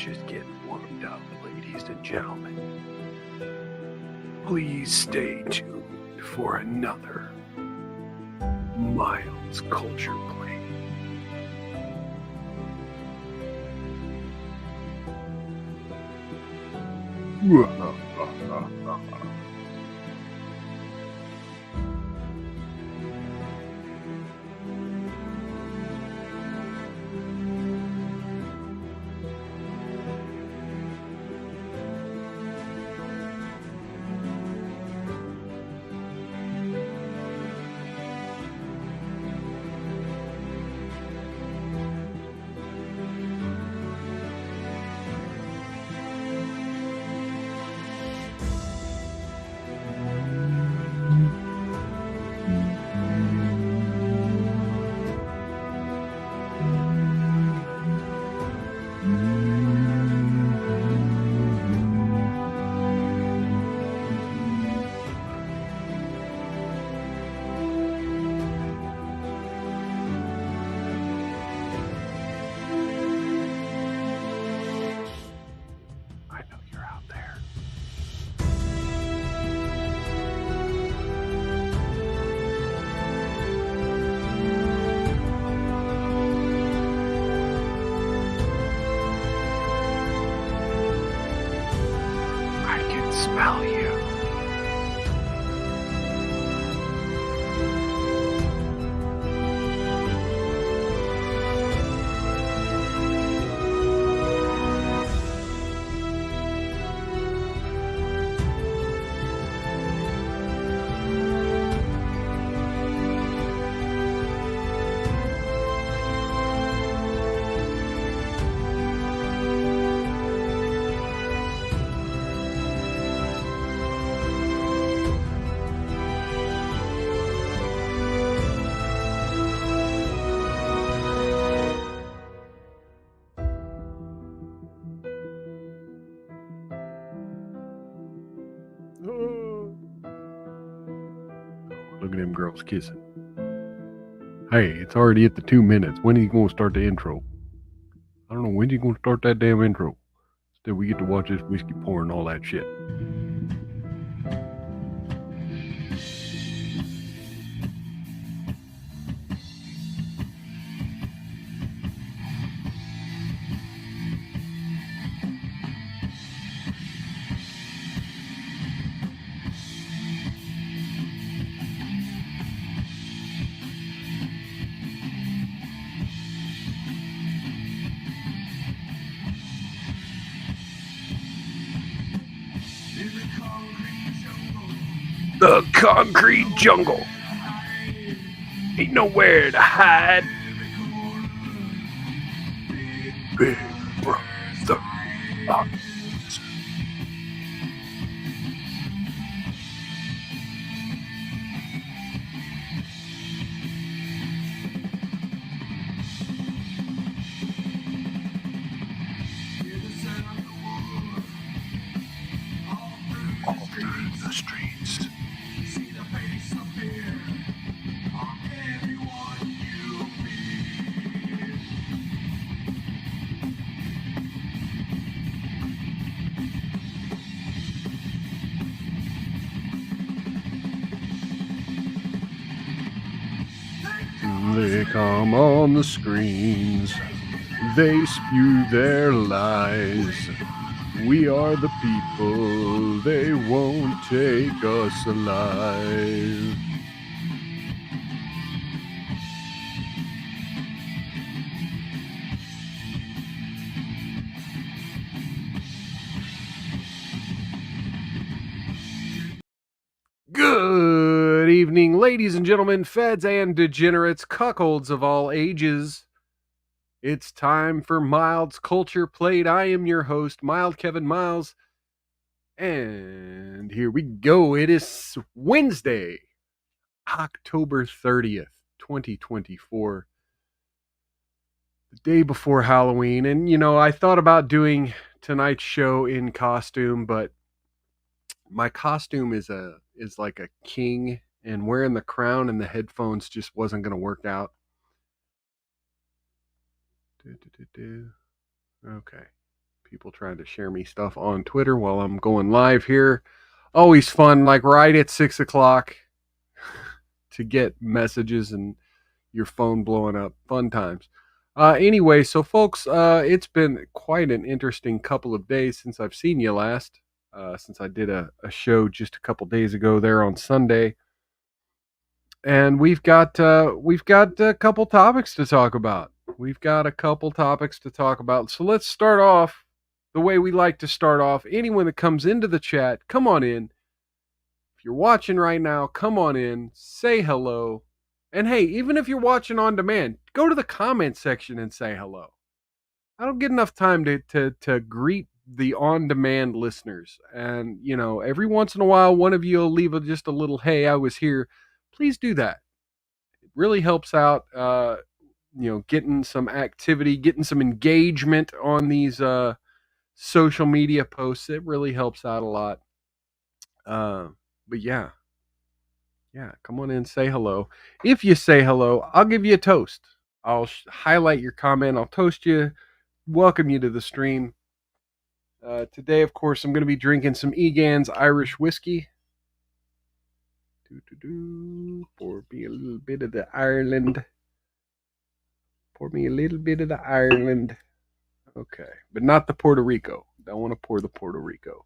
just getting warmed up, ladies and gentlemen. Please stay tuned for another Miles Culture Play. I know you're out there. I can smell you. Look at them girls kissing. Hey, it's already at the 2 minutes. When are you going to start the intro? I don't know. When are you going to start that damn intro? Still, we get to watch this whiskey pour and all that shit. The concrete jungle. Ain't nowhere to hide. Big brother. All through the streets. They come on the screens, they spew their lies. We are the people, they won't take us alive. Good evening, ladies and gentlemen, feds and degenerates, cuckolds of all ages. It's time for Mild's Culture Plate. I am your host, Mild Kevin Miles. And here we go. It is Wednesday, October 30th, 2024. The day before Halloween. And, you know, I thought about doing tonight's show in costume, but my costume is like a king, and wearing the crown and the headphones just wasn't going to work out. Okay. People trying to share me stuff on Twitter while I'm going live here. Always fun, like right at 6 o'clock to get messages and your phone blowing up. Fun times. Anyway, so folks, it's been quite an interesting couple of days since I've seen you last. Since I did a show just a couple days ago there on Sunday, and we've got a couple topics to talk about. So let's start off the way we like to start off. Anyone that comes into the chat, come on in. If you're watching right now, come on in, say hello. And hey, even if you're watching on demand, go to the comment section and say hello. I don't get enough time to greet the on-demand listeners. And, every once in a while, one of you will leave just a little, hey, I was here. Please do that. It really helps out, getting some activity, getting some engagement on these social media posts. It really helps out a lot. But yeah, come on in, say hello. If you say hello, I'll give you a toast. I'll highlight your comment. I'll toast you, welcome you to the stream. Today, of course, I'm going to be drinking some Egan's Irish whiskey. Pour me a little bit of the Ireland. Okay, but not the Puerto Rico. Don't want to pour the Puerto Rico.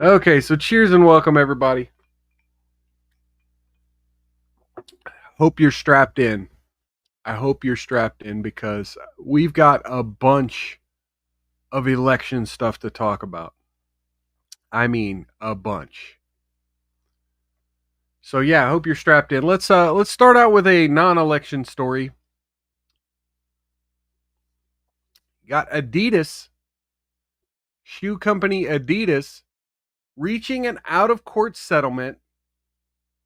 Okay, so cheers and welcome, everybody. Hope you're strapped in. I hope you're strapped in because we've got a bunch of election stuff to talk about. I mean, a bunch. So yeah, I hope you're strapped in. Let's start out with a non-election story. Got Adidas, shoe company Adidas, reaching an out-of-court settlement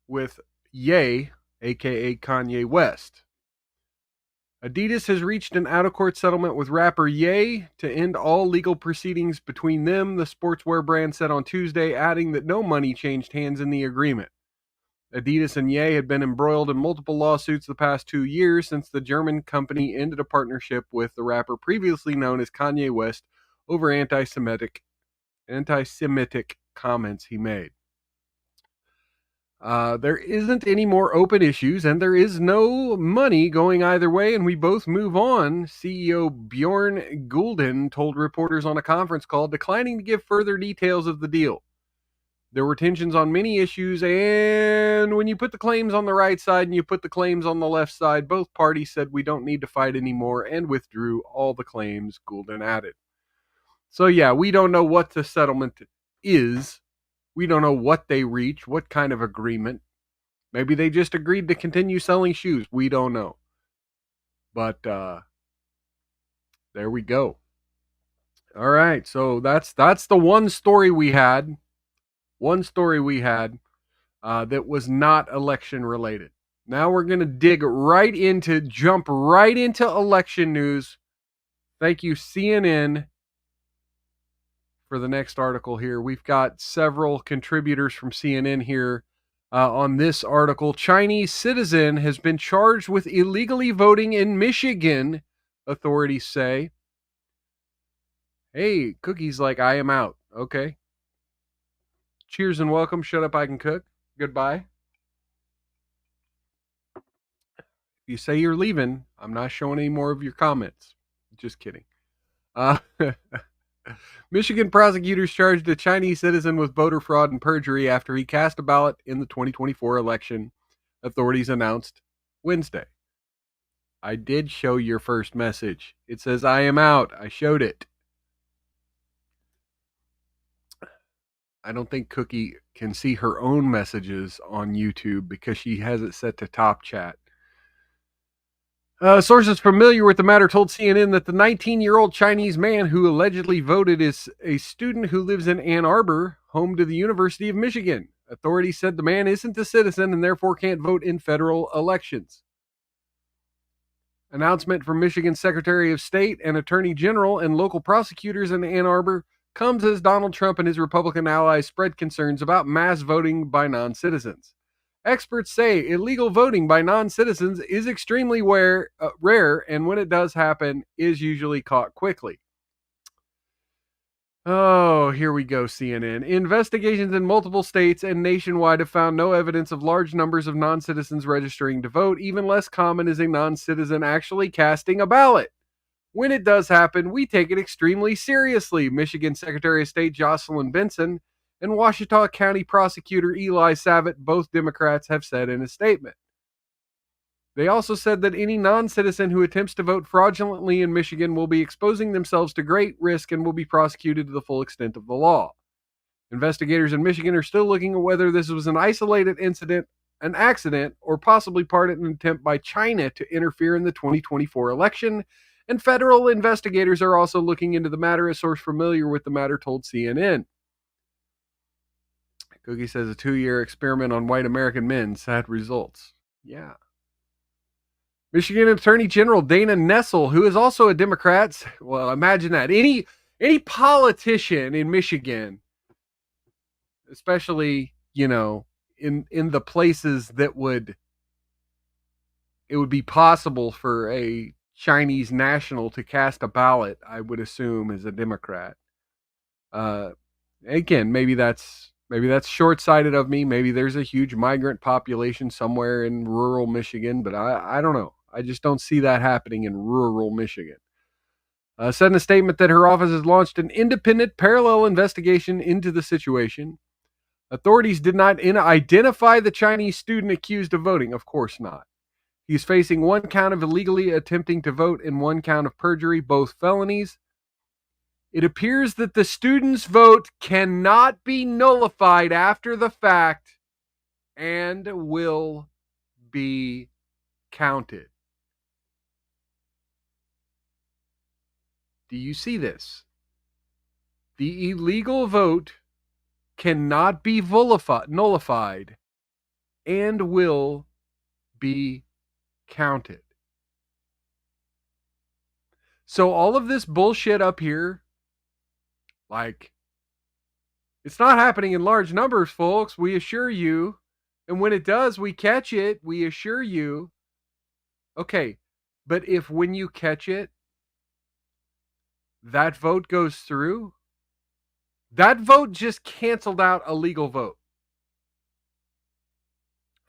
with Ye, aka Kanye West. Adidas has reached an out-of-court settlement with rapper Ye to end all legal proceedings between them, the sportswear brand said on Tuesday, adding that no money changed hands in the agreement. Adidas and Ye had been embroiled in multiple lawsuits the past 2 years since the German company ended a partnership with the rapper previously known as Kanye West over anti-Semitic comments he made. There isn't any more open issues, and there is no money going either way, and we both move on, CEO Bjorn Gulden told reporters on a conference call, declining to give further details of the deal. There were tensions on many issues, and when you put the claims on the right side and you put the claims on the left side, both parties said we don't need to fight anymore and withdrew all the claims, Gulden added. So yeah, we don't know what the settlement is. We don't know what they reach, what kind of agreement. Maybe they just agreed to continue selling shoes. We don't know. But there we go. All right, so that's the one story we had. That was not election related. Now we're going to jump right into election news. Thank you, CNN, for the next article here. We've got several contributors from CNN here on this article. Chinese citizen has been charged with illegally voting in Michigan, authorities say. Hey, Cookie's like, I am out. Okay. Cheers and welcome. Shut up, I can cook. Goodbye. If you say you're leaving, I'm not showing any more of your comments. Just kidding. Michigan prosecutors charged a Chinese citizen with voter fraud and perjury after he cast a ballot in the 2024 election, authorities announced Wednesday. I did show your first message. It says, I am out. I showed it. I don't think Cookie can see her own messages on YouTube because she has it set to top chat. Sources familiar with the matter told CNN that the 19-year-old Chinese man who allegedly voted is a student who lives in Ann Arbor, home to the University of Michigan. Authorities said the man isn't a citizen and therefore can't vote in federal elections. Announcement from Michigan Secretary of State and Attorney General and local prosecutors in Ann Arbor comes as Donald Trump and his Republican allies spread concerns about mass voting by non-citizens. Experts say illegal voting by non-citizens is extremely rare, and when it does happen, is usually caught quickly. Oh, here we go, CNN. Investigations in multiple states and nationwide have found no evidence of large numbers of non-citizens registering to vote. Even less common is a non-citizen actually casting a ballot. When it does happen, we take it extremely seriously, Michigan Secretary of State Jocelyn Benson and Ouachita County Prosecutor Eli Savitt, both Democrats, have said in a statement. They also said that any non-citizen who attempts to vote fraudulently in Michigan will be exposing themselves to great risk and will be prosecuted to the full extent of the law. Investigators in Michigan are still looking at whether this was an isolated incident, an accident, or possibly part of an attempt by China to interfere in the 2024 election. And federal investigators are also looking into the matter, a source familiar with the matter told CNN. Cookie says a 2-year experiment on white American men, sad results. Yeah. Michigan Attorney General Dana Nessel, who is also a Democrat. Well, imagine that. Any politician in Michigan, especially, in the places that it would be possible for a Chinese national to cast a ballot, I would assume, as a Democrat. Again, maybe that's short-sighted of me. Maybe there's a huge migrant population somewhere in rural Michigan, but I don't know. I just don't see that happening in rural Michigan. Said in a statement that her office has launched an independent parallel investigation into the situation. Authorities did not identify the Chinese student accused of voting. Of course not. He's facing 1 count of illegally attempting to vote and 1 count of perjury, both felonies. It appears that the student's vote cannot be nullified after the fact and will be counted. Do you see this? The illegal vote cannot be nullified and will be counted. So all of this bullshit up here, it's not happening in large numbers, folks, we assure you. And when it does, we catch it, we assure you. Okay, but if when you catch it, that vote goes through, that vote just canceled out a legal vote.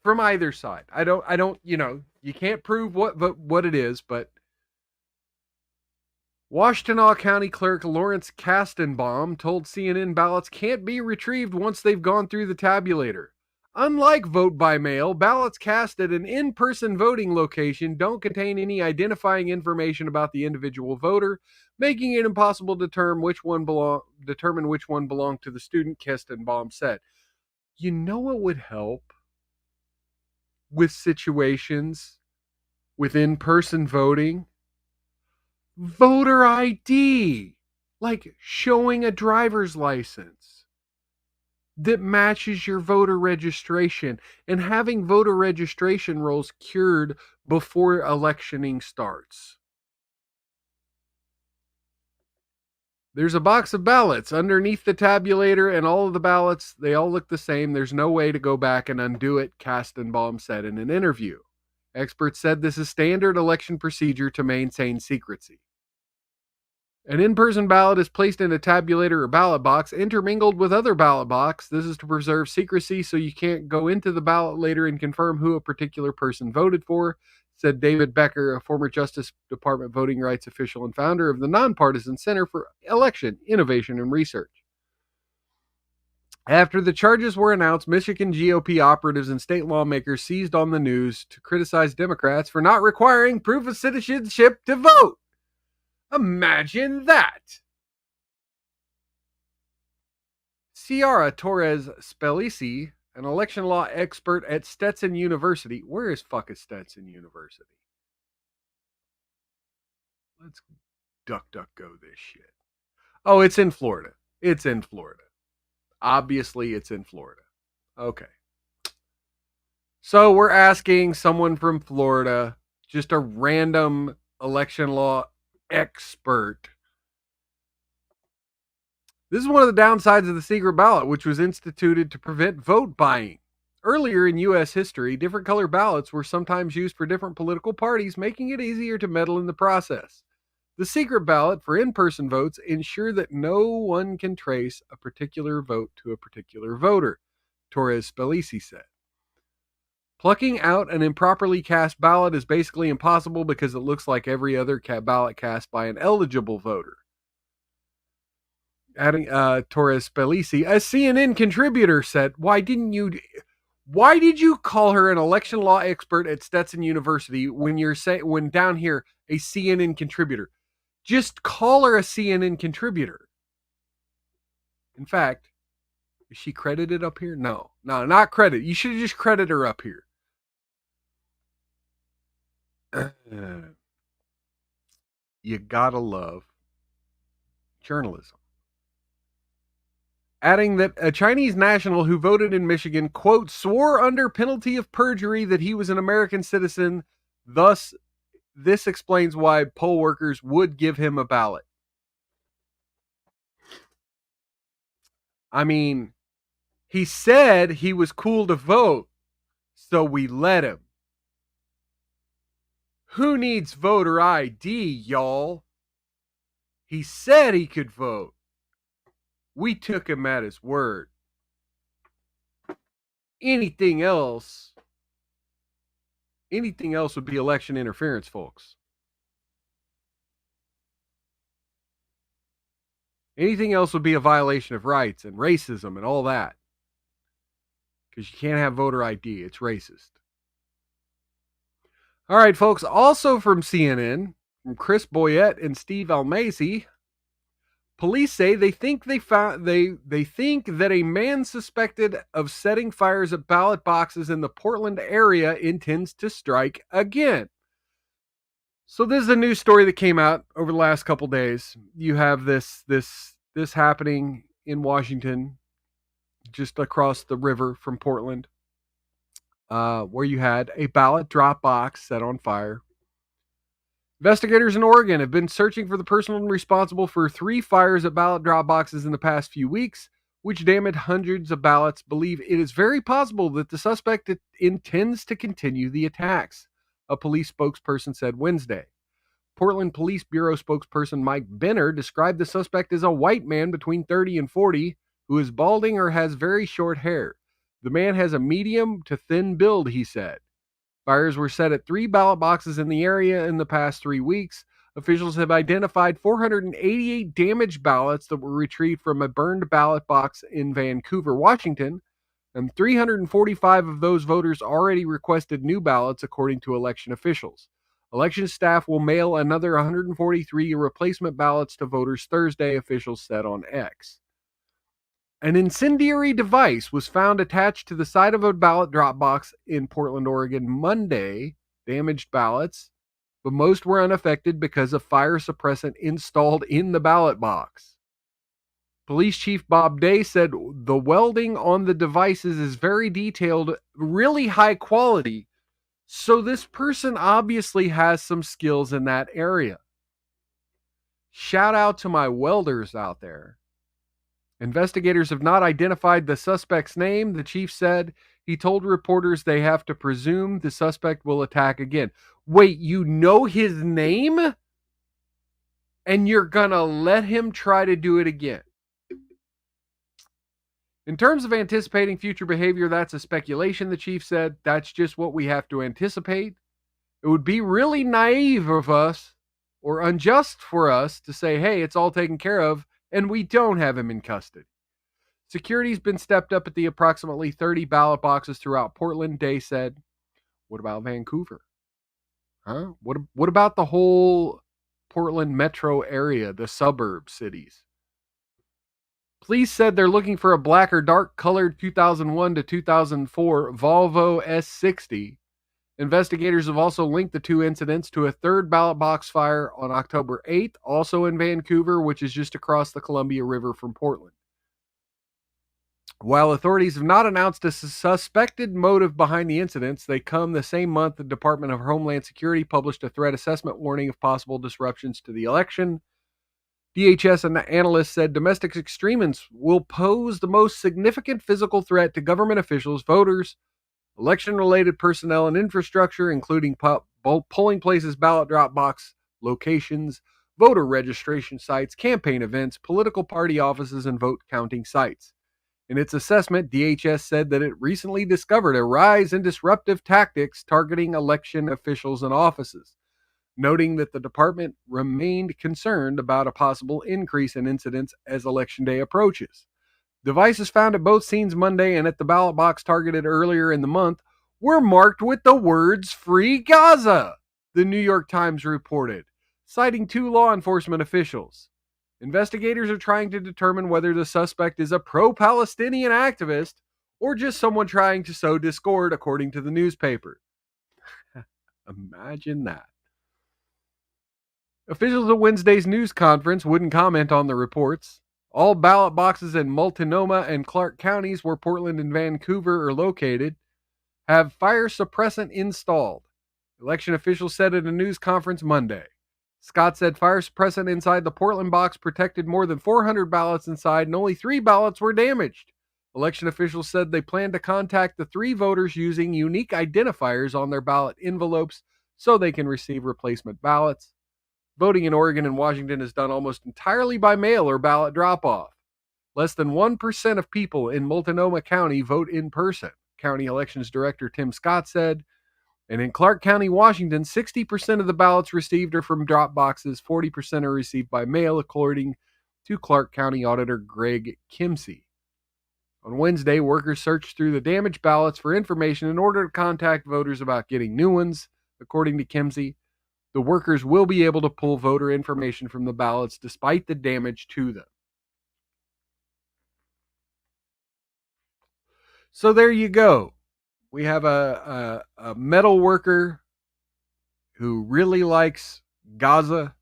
From either side. I don't, you can't prove what it is, but Ouachita County Clerk Lawrence Kastenbaum told CNN ballots can't be retrieved once they've gone through the tabulator. Unlike vote by mail, ballots cast at an in-person voting location don't contain any identifying information about the individual voter, making it impossible to determine which one belonged to the student, Kastenbaum said. You know what would help with situations with in-person voting? Voter ID, like showing a driver's license that matches your voter registration and having voter registration rolls cured before electioning starts. There's a box of ballots underneath the tabulator, and all of the ballots, they all look the same. There's no way to go back and undo it, Kastenbaum said in an interview. Experts said this is standard election procedure to maintain secrecy. An in-person ballot is placed in a tabulator or ballot box intermingled with other ballot boxes. This is to preserve secrecy so you can't go into the ballot later and confirm who a particular person voted for, said David Becker, a former Justice Department voting rights official and founder of the Nonpartisan Center for Election Innovation and Research. After the charges were announced, Michigan GOP operatives and state lawmakers seized on the news to criticize Democrats for not requiring proof of citizenship to vote. Imagine that. Ciara Torres Spelisi, an election law expert at Stetson University. Where is fucking Stetson University? Let's duck go this shit. Oh, it's in Florida. It's in Florida. Obviously, it's in Florida. Okay. So we're asking someone from Florida, just a random election law expert. This is one of the downsides of the secret ballot, which was instituted to prevent vote buying. Earlier in U.S. history, different color ballots were sometimes used for different political parties, making it easier to meddle in the process. The secret ballot for in-person votes ensure that no one can trace a particular vote to a particular voter, Torres Spelisi said. Plucking out an improperly cast ballot is basically impossible because it looks like every other ballot cast by an eligible voter. Adding Torres Spelisi, a CNN contributor, said, why did you call her an election law expert at Stetson University when down here a CNN contributor? Just call her a CNN contributor. In fact, is she credited up here? No, not credit. You should have just credited her up here. You gotta love journalism. Adding that a Chinese national who voted in Michigan, quote, swore under penalty of perjury that he was an American citizen. Thus, this explains why poll workers would give him a ballot. I mean, he said he was cool to vote, so we let him. Who needs voter ID, y'all? He said he could vote. We took him at his word. Anything else would be election interference, folks. Anything else would be a violation of rights and racism and all that. Because you can't have voter ID. It's racist. All right, folks. Also from CNN, from Chris Boyette and Steve Almasi, police say they think that a man suspected of setting fires at ballot boxes in the Portland area intends to strike again. So this is a news story that came out over the last couple days. You have this happening in Washington, just across the river from Portland, where you had a ballot drop box set on fire. Investigators in Oregon have been searching for the person responsible for 3 fires at ballot drop boxes in the past few weeks, which damaged hundreds of ballots. Believe it is very possible that the suspect intends to continue the attacks, a police spokesperson said Wednesday. Portland Police Bureau spokesperson Mike Benner described the suspect as a white man between 30 and 40 who is balding or has very short hair. The man has a medium to thin build, he said. Fires were set at 3 ballot boxes in the area in the past 3 weeks. Officials have identified 488 damaged ballots that were retrieved from a burned ballot box in Vancouver, Washington, and 345 of those voters already requested new ballots, according to election officials. Election staff will mail another 143 replacement ballots to voters Thursday, officials said on X. An incendiary device was found attached to the side of a ballot drop box in Portland, Oregon, Monday. Damaged ballots, but most were unaffected because of fire suppressant installed in the ballot box. Police Chief Bob Day said the welding on the devices is very detailed, really high quality, so this person obviously has some skills in that area. Shout out to my welders out there. Investigators have not identified the suspect's name, the chief said. He told reporters they have to presume the suspect will attack again. Wait, you know his name? And you're gonna let him try to do it again? In terms of anticipating future behavior, that's a speculation, the chief said. That's just what we have to anticipate. It would be really naive of us, or unjust for us, to say, hey, it's all taken care of, and we don't have him in custody. Security's been stepped up at the approximately 30 ballot boxes throughout Portland, Day said. What about Vancouver? Huh? What about the whole Portland metro area, the suburb cities? Police said they're looking for a black or dark colored 2001 to 2004 Volvo S60. Investigators have also linked the 2 incidents to a 3rd ballot box fire on October 8th, also in Vancouver, which is just across the Columbia River from Portland. While authorities have not announced a suspected motive behind the incidents, they come the same month the Department of Homeland Security published a threat assessment warning of possible disruptions to the election. DHS and analysts said domestic extremists will pose the most significant physical threat to government officials, voters, election-related personnel and infrastructure, including polling places, ballot drop box locations, voter registration sites, campaign events, political party offices, and vote counting sites. In its assessment, DHS said that it recently discovered a rise in disruptive tactics targeting election officials and offices, noting that the department remained concerned about a possible increase in incidents as Election Day approaches. Devices found at both scenes Monday and at the ballot box targeted earlier in the month were marked with the words "Free Gaza," the New York Times reported, citing two law enforcement officials. Investigators are trying to determine whether the suspect is a pro-Palestinian activist or just someone trying to sow discord, according to the newspaper. Imagine that. Officials at Wednesday's news conference wouldn't comment on the reports. All ballot boxes in Multnomah and Clark counties, where Portland and Vancouver are located, have fire suppressant installed. Election officials said at a news conference Monday. Scott said fire suppressant inside the Portland box protected more than 400 ballots inside, and only 3 ballots were damaged. Election officials said they plan to contact the 3 voters using unique identifiers on their ballot envelopes so they can receive replacement ballots. Voting in Oregon and Washington is done almost entirely by mail or ballot drop-off. Less than 1% of people in Multnomah County vote in person, County Elections Director Tim Scott said. And in Clark County, Washington, 60% of the ballots received are from drop boxes, 40% are received by mail, according to Clark County Auditor Greg Kimsey. On Wednesday, workers searched through the damaged ballots for information in order to contact voters about getting new ones, according to Kimsey. The workers will be able to pull voter information from the ballots despite the damage to them. So there you go. We have a metal worker who really likes Gaza.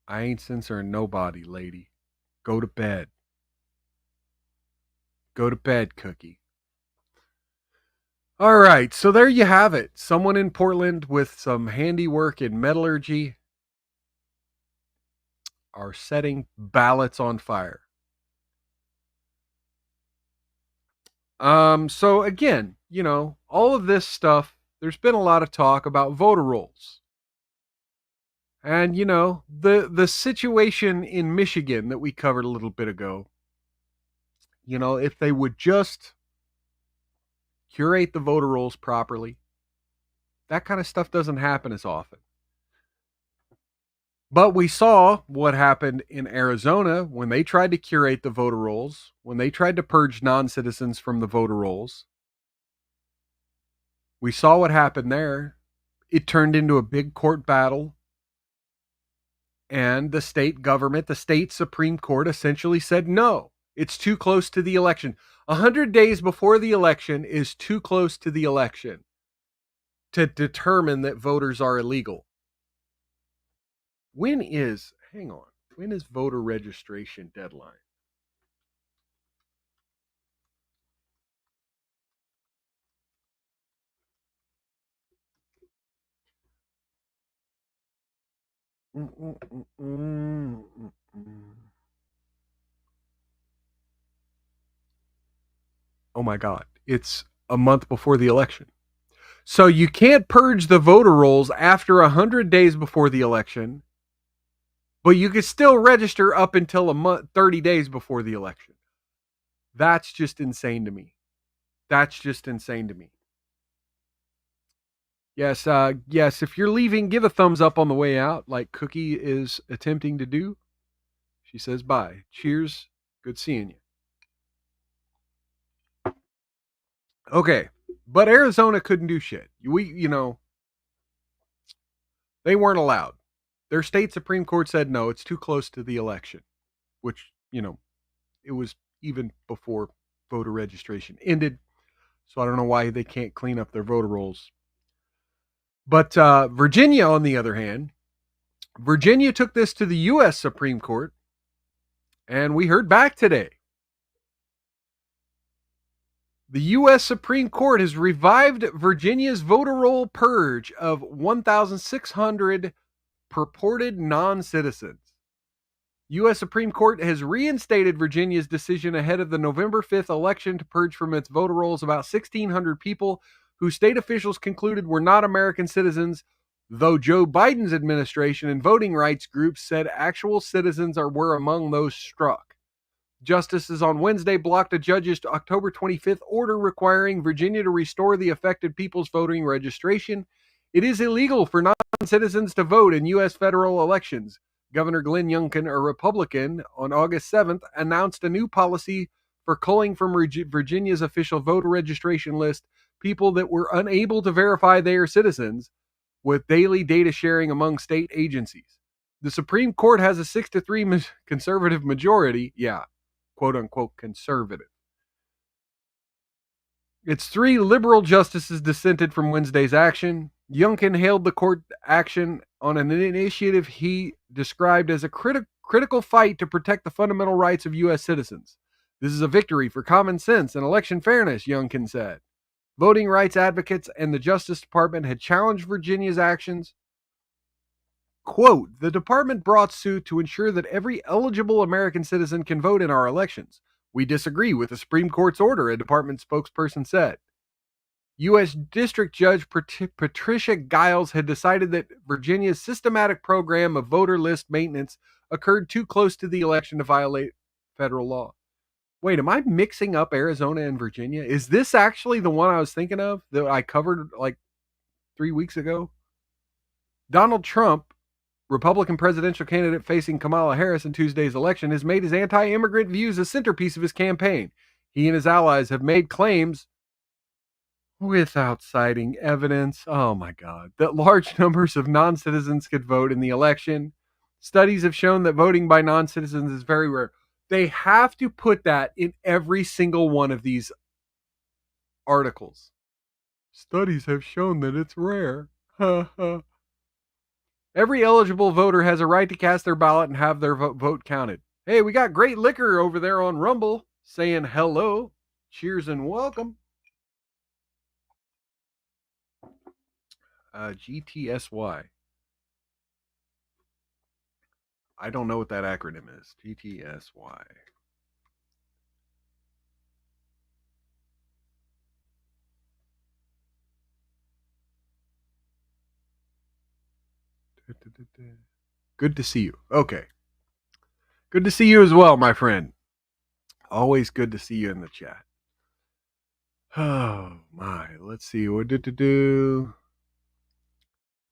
I ain't censoring nobody, lady. Go to bed. Go to bed, Cookie. All right, so there you have it. Someone in Portland with some handiwork in metallurgy are setting ballots on fire. So again, all of this stuff, there's been a lot of talk about voter rolls. And, the situation in Michigan that we covered a little bit ago, if they would just curate the voter rolls properly, that kind of stuff doesn't happen as often. But we saw what happened in Arizona when they tried to curate the voter rolls, when they tried to purge non-citizens from the voter rolls. We saw what happened there. It turned into a big court battle. And the state government, the state Supreme Court essentially said, no, it's too close to the election. 100 days before the election is too close to the election to determine that voters are illegal. When is voter registration deadline? Oh my God, it's a month before the election. So you can't purge the voter rolls after 100 days before the election, but you can still register up until a month, 30 days before the election. That's just insane to me. Yes, if you're leaving, give a thumbs up on the way out, like Cookie is attempting to do. She says bye. Cheers. Good seeing you. Okay, but Arizona couldn't do shit. They weren't allowed. Their state Supreme Court said no, it's too close to the election, which, it was even before voter registration ended. So I don't know why they can't clean up their voter rolls. But Virginia, on the other hand, Virginia took this to the U.S. Supreme Court, and we heard back today. The U.S. Supreme Court has revived Virginia's voter roll purge of 1,600 purported non-citizens. U.S. Supreme Court has reinstated Virginia's decision ahead of the November 5th election to purge from its voter rolls about 1,600 people who state officials concluded were not American citizens, though Joe Biden's administration and voting rights groups said actual citizens were among those struck. Justices on Wednesday blocked a judge's October 25th order requiring Virginia to restore the affected people's voting registration. It is illegal for non-citizens to vote in U.S. federal elections. Governor Glenn Youngkin, a Republican, on August 7th announced a new policy for culling from Virginia's official voter registration list people that were unable to verify they are citizens, with daily data sharing among state agencies. The Supreme Court has a 6-3 conservative majority. Yeah, quote unquote conservative. Its 3 liberal justices dissented from Wednesday's action. Youngkin hailed the court action on an initiative he described as a critical fight to protect the fundamental rights of U.S. citizens. This is a victory for common sense and election fairness, Youngkin said. Voting rights advocates and the Justice Department had challenged Virginia's actions. Quote, the department brought suit to ensure that every eligible American citizen can vote in our elections. We disagree with the Supreme Court's order, a department spokesperson said. U.S. District Judge Patricia Giles had decided that Virginia's systematic program of voter list maintenance occurred too close to the election to violate federal law. Wait, am I mixing up Arizona and Virginia? Is this actually the one I was thinking of that I covered like 3 weeks ago? Donald Trump, Republican presidential candidate facing Kamala Harris in Tuesday's election, has made his anti-immigrant views a centerpiece of his campaign. He and his allies have made claims without citing evidence, oh my God, that large numbers of non-citizens could vote in the election. Studies have shown that voting by non-citizens is very rare. They have to put that in every single one of these articles. Studies have shown that it's rare. Every eligible voter has a right to cast their ballot and have their vote counted. Hey, we got great liquor over there on Rumble saying hello. Cheers and welcome. GTSY. I don't know what that acronym is. GTSY. Good to see you. Okay. Good to see you as well, my friend. Always good to see you in the chat. Oh, my. Let's see. What did to do?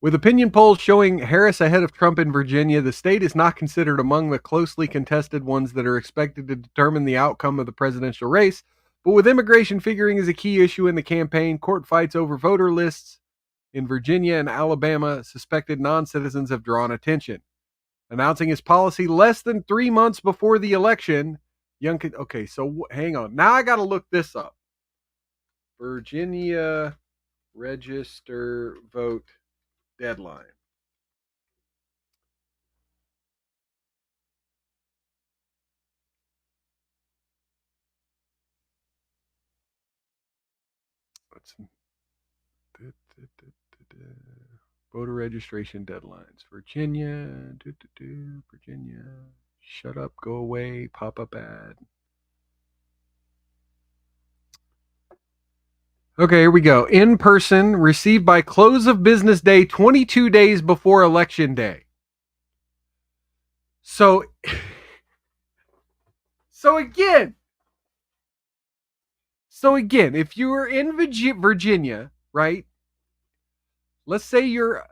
With opinion polls showing Harris ahead of Trump in Virginia, the state is not considered among the closely contested ones that are expected to determine the outcome of the presidential race. But with immigration figuring as a key issue in the campaign, court fights over voter lists in Virginia and Alabama, suspected non-citizens have drawn attention. Announcing his policy less than 3 months before the election, Youngkin. Okay, so hang on. Now I got to look this up. Virginia register vote deadline. Let's voter registration deadlines. Virginia. Virginia. Shut up, go away, pop-up ad. Okay, here we go. In person, received by close of business day 22 days before election day. So again, if you were in Virginia, right? Let's say you're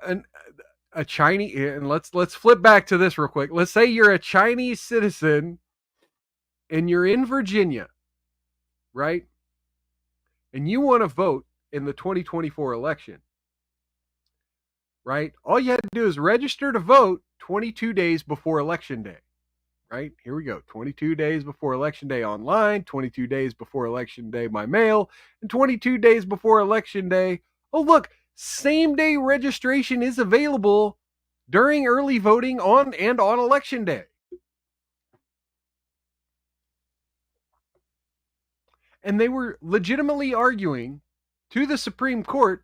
a Chinese, and let's flip back to this real quick. Let's say you're a Chinese citizen and you're in Virginia, right? And you want to vote in the 2024 election, right? All you had to do is register to vote 22 days before election day, right? Here we go. 22 days before election day online, 22 days before election day by mail, and 22 days before election day. Oh, look, same day registration is available during early voting on election day. And they were legitimately arguing to the Supreme Court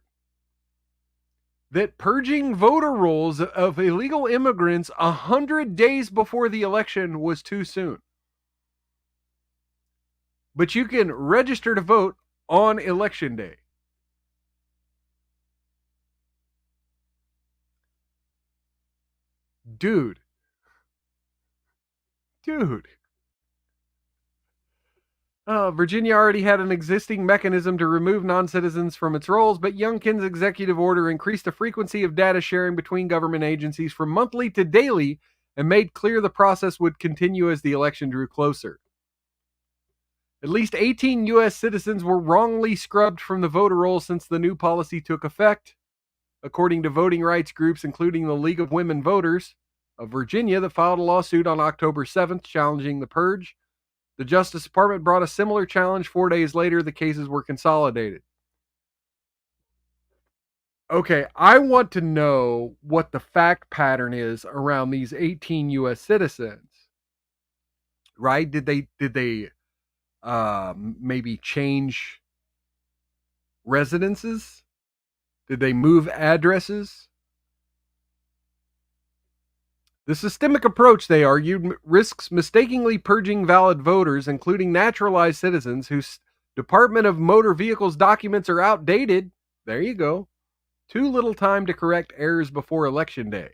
that purging voter rolls of illegal immigrants 100 days before the election was too soon. But you can register to vote on election day. Dude. Virginia already had an existing mechanism to remove non-citizens from its rolls, but Youngkin's executive order increased the frequency of data sharing between government agencies from monthly to daily and made clear the process would continue as the election drew closer. At least 18 U.S. citizens were wrongly scrubbed from the voter roll since the new policy took effect, according to voting rights groups, including the League of Women Voters of Virginia, that filed a lawsuit on October 7th challenging the purge. The Justice Department brought a similar challenge 4 days later. The cases were consolidated. Okay, I want to know what the fact pattern is around these 18 U.S. citizens. Right? Did they maybe change residences? Did they move addresses? The systemic approach, they argued, risks mistakenly purging valid voters, including naturalized citizens whose Department of Motor Vehicles documents are outdated. There you go. Too little time to correct errors before Election Day.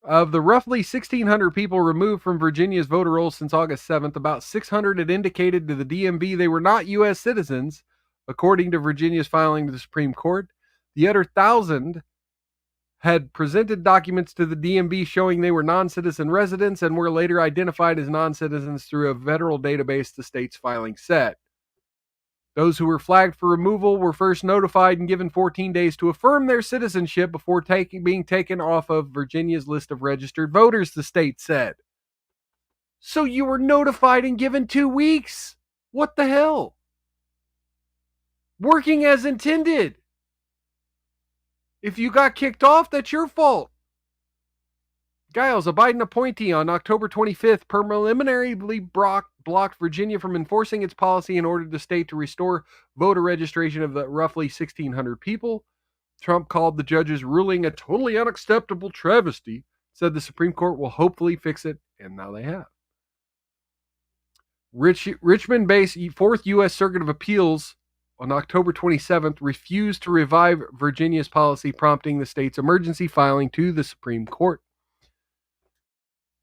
Of the roughly 1,600 people removed from Virginia's voter rolls since August 7th, about 600 had indicated to the DMV they were not U.S. citizens, according to Virginia's filing to the Supreme Court. The other 1,000 had presented documents to the DMV showing they were non-citizen residents and were later identified as non-citizens through a federal database, the state's filing said. Those who were flagged for removal were first notified and given 14 days to affirm their citizenship before being taken off of Virginia's list of registered voters, the state said. So you were notified and given 2 weeks. What the hell? Working as intended. If you got kicked off, that's your fault. Giles, a Biden appointee, on October 25th, preliminarily blocked Virginia from enforcing its policy and ordered the state to restore voter registration of the roughly 1,600 people. Trump called the judge's ruling a totally unacceptable travesty, said the Supreme Court will hopefully fix it, and now they have. Richmond-based 4th U.S. Circuit of Appeals on October 27th refused to revive Virginia's policy, prompting the state's emergency filing to the Supreme Court.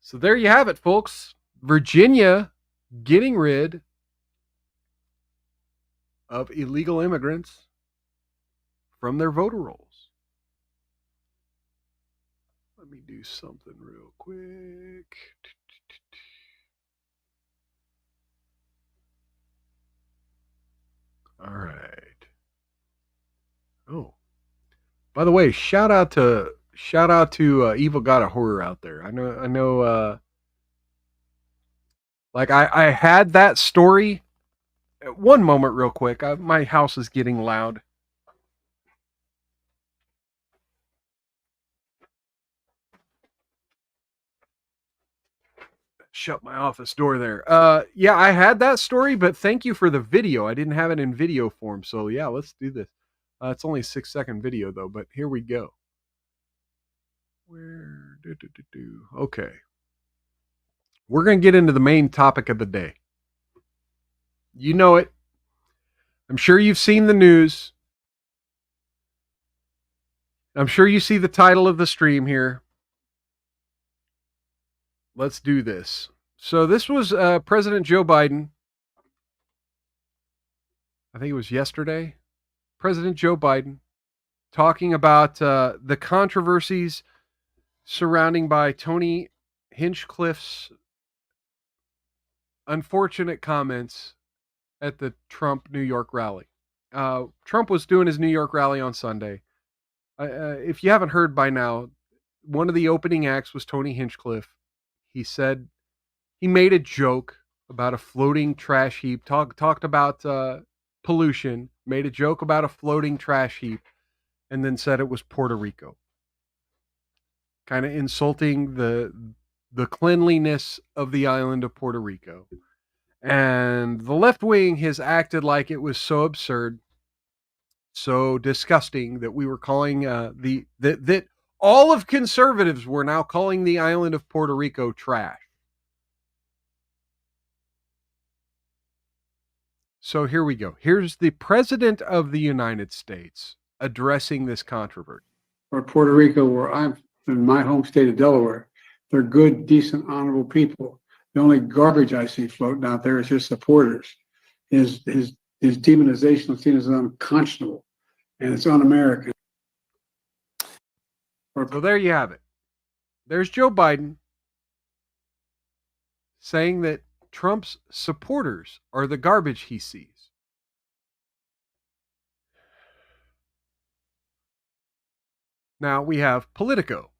So there you have it, folks. Virginia getting rid of illegal immigrants from their voter rolls. Let me do something real quick. All right. Oh, by the way, shout out to Evil God of Horror out there. I know. Like I had that story. One moment, real quick. My house is getting loud. Shut my office door there. Yeah, I had that story, but thank you for the video. I didn't have it in video form, so yeah, let's do this. It's only a 6-second video though, but here we go. Okay. We're going to get into the main topic of the day. You know it. I'm sure you've seen the news. I'm sure you see the title of the stream here. Let's do this. So this was President Joe Biden. I think it was yesterday. President Joe Biden talking about the controversies surrounding by Tony Hinchcliffe's unfortunate comments at the Trump New York rally. Trump was doing his New York rally on Sunday. If you haven't heard by now, one of the opening acts was Tony Hinchcliffe. He said he made a joke about a floating trash heap, talked about pollution, made a joke about a floating trash heap, and then said it was Puerto Rico. Kind of insulting the cleanliness of the island of Puerto Rico. And the left wing has acted like it was so absurd. so disgusting that we were calling that all of conservatives were now calling the island of Puerto Rico trash. So here we go. Here's the President of the United States addressing this controversy. Or Puerto Rico, where I'm in my home state of Delaware, they're good, decent, honorable people. The only garbage I see floating out there is his supporters. His demonization of seen as unconscionable, and it's un-American. So there you have it. There's Joe Biden saying that Trump's supporters are the garbage he sees. Now we have Politico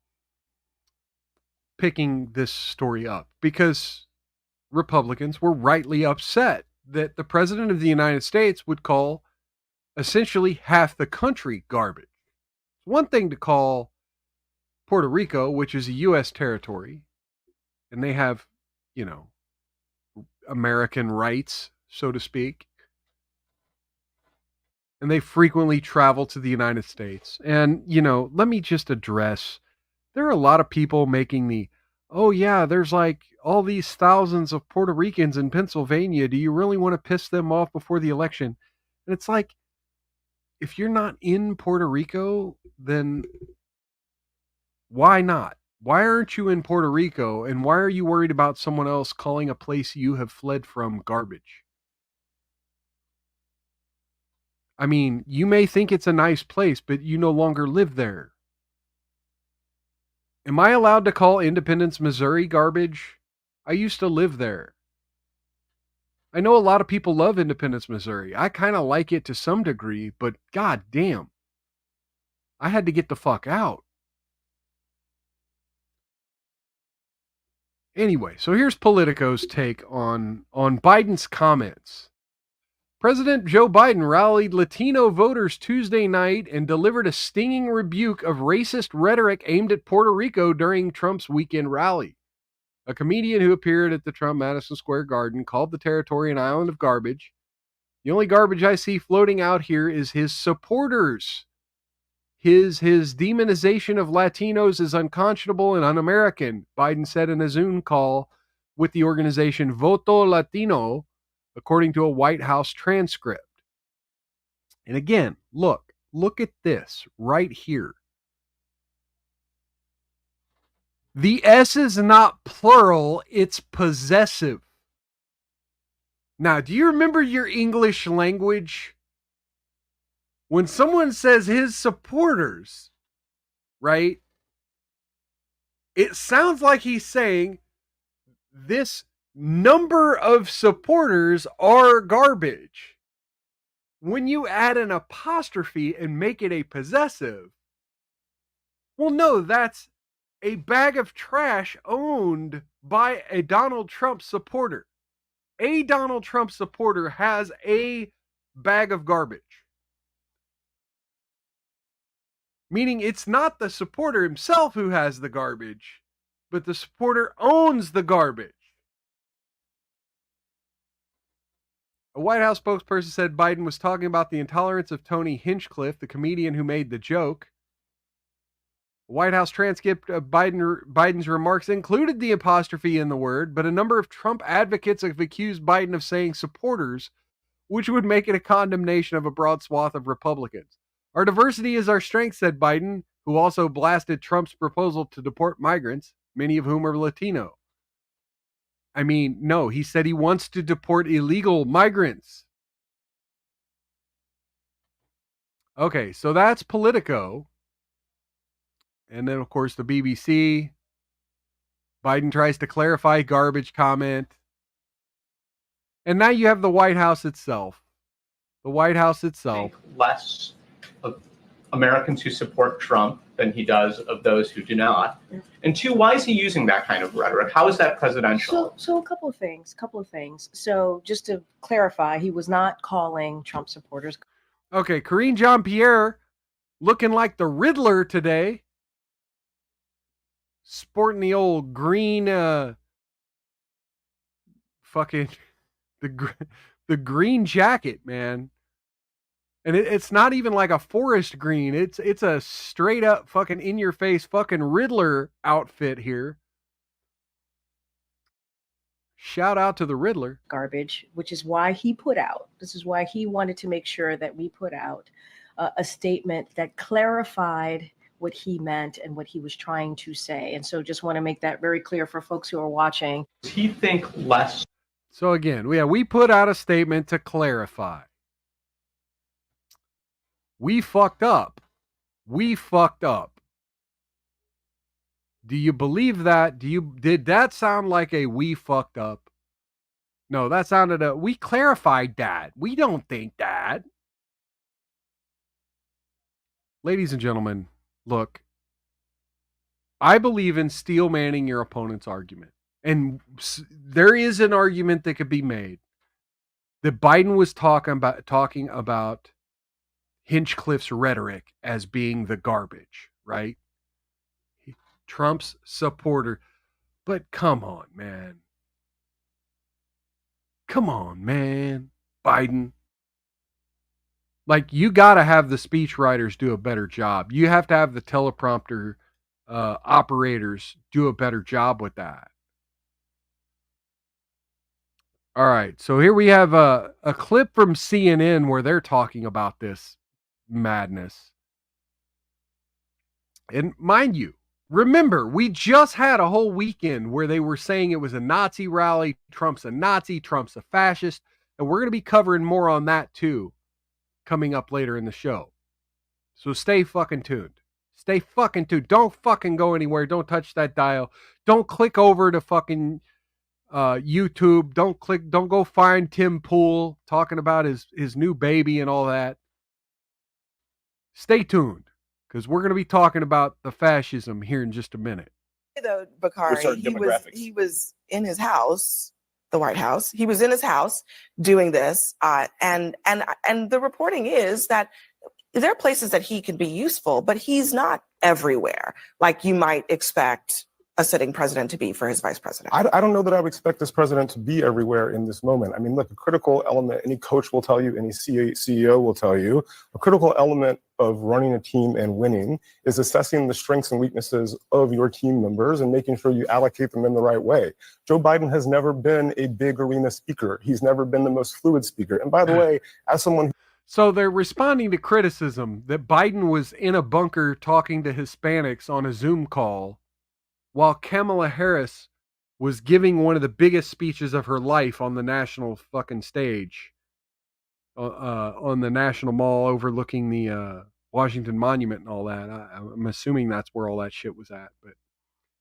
picking this story up because Republicans were rightly upset that the President of the United States would call essentially half the country garbage. It's one thing to call Puerto Rico, which is a U.S. territory, and they have, American rights, so to speak. And they frequently travel to the United States. And, let me just address, there are a lot of people making oh yeah, there's like all these thousands of Puerto Ricans in Pennsylvania. Do you really want to piss them off before the election? And it's like, if you're not in Puerto Rico, then why not? Why aren't you in Puerto Rico? And why are you worried about someone else calling a place you have fled from garbage? I mean, you may think it's a nice place, but you no longer live there. Am I allowed to call Independence, Missouri garbage? I used to live there. I know a lot of people love Independence, Missouri. I kind of like it to some degree, but god damn. I had to get the fuck out. Anyway, so here's Politico's take on Biden's comments. President Joe Biden rallied Latino voters Tuesday night and delivered a stinging rebuke of racist rhetoric aimed at Puerto Rico during Trump's weekend rally. A comedian who appeared at the Trump Madison Square Garden called the territory an island of garbage. The only garbage I see floating out here is his supporters. His demonization of Latinos is unconscionable and un-American, Biden said in a Zoom call with the organization Voto Latino, according to a White House transcript. And again, look at this right here. The S is not plural, it's possessive. Now, do you remember your English language? When someone says his supporters, right? It sounds like he's saying this number of supporters are garbage. When you add an apostrophe and make it a possessive, well, no, that's a bag of trash owned by a Donald Trump supporter. A Donald Trump supporter has a bag of garbage. Meaning it's not the supporter himself who has the garbage, but the supporter owns the garbage. A White House spokesperson said Biden was talking about the intolerance of Tony Hinchcliffe, the comedian who made the joke. A White House transcript of Biden's remarks included the apostrophe in the word, but a number of Trump advocates have accused Biden of saying supporters, which would make it a condemnation of a broad swath of Republicans. Our diversity is our strength, said Biden, who also blasted Trump's proposal to deport migrants, many of whom are Latino. I mean, no, he said he wants to deport illegal migrants. Okay, so that's Politico. And then, of course, the BBC. Biden tries to clarify garbage comment. And now you have the White House itself. The White House itself. Less of Americans who support Trump than he does of those who do not. And two, why is he using that kind of rhetoric? How is that presidential? So a couple of things. So just to clarify, he was not calling Trump supporters. Okay, Karine Jean-Pierre looking like the Riddler today. Sporting the old green fucking the green jacket, man. And it's not even like a forest green. It's a straight up fucking in your face fucking Riddler outfit here. Shout out to the Riddler. Garbage, which is why he put out, this is why he wanted to make sure that we put out a statement that clarified what he meant and what he was trying to say. And so just want to make that very clear for folks who are watching. Does he think less? So again, we put out a statement to clarify. We fucked up. We fucked up. Do you believe that? Did that sound like a we fucked up? No, that sounded we clarified that. We don't think that. Ladies and gentlemen, look, I believe in steel manning your opponent's argument. And there is an argument that could be made that Biden was talking about Hinchcliffe's rhetoric as being the garbage, right? Trump's supporter. But come on, man. Come on, man. Biden. Like, you got to have the speechwriters do a better job. You have to have the teleprompter operators do a better job with that. All right. So here we have a clip from CNN where they're talking about this madness. And mind you, remember, we just had a whole weekend where they were saying it was a Nazi rally. Trump's a Nazi. Trump's a fascist. And we're going to be covering more on that too coming up later in the show. So stay fucking tuned. Stay fucking tuned. Don't fucking go anywhere. Don't touch that dial. Don't click over to fucking YouTube. Don't go find Tim Pool talking about his new baby and all that. Stay tuned, because we're going to be talking about the fascism here in just a minute. Though, Bakari, he was in his house, the White House. He was in his house doing this, and the reporting is that there are places that he can be useful, but he's not everywhere like you might expect a sitting president to be for his vice president. I don't know that I would expect this president to be everywhere in this moment. I mean, look, a critical element, any coach will tell you, any CEO will tell you, a critical element of running a team and winning is assessing the strengths and weaknesses of your team members and making sure you allocate them in the right way. Joe Biden has never been a big arena speaker. He's never been the most fluid speaker. And by the way, as someone... So they're responding to criticism that Biden was in a bunker talking to Hispanics on a Zoom call while Kamala Harris was giving one of the biggest speeches of her life on the national fucking stage, on the National Mall overlooking the Washington Monument and all that. I'm assuming that's where all that shit was at.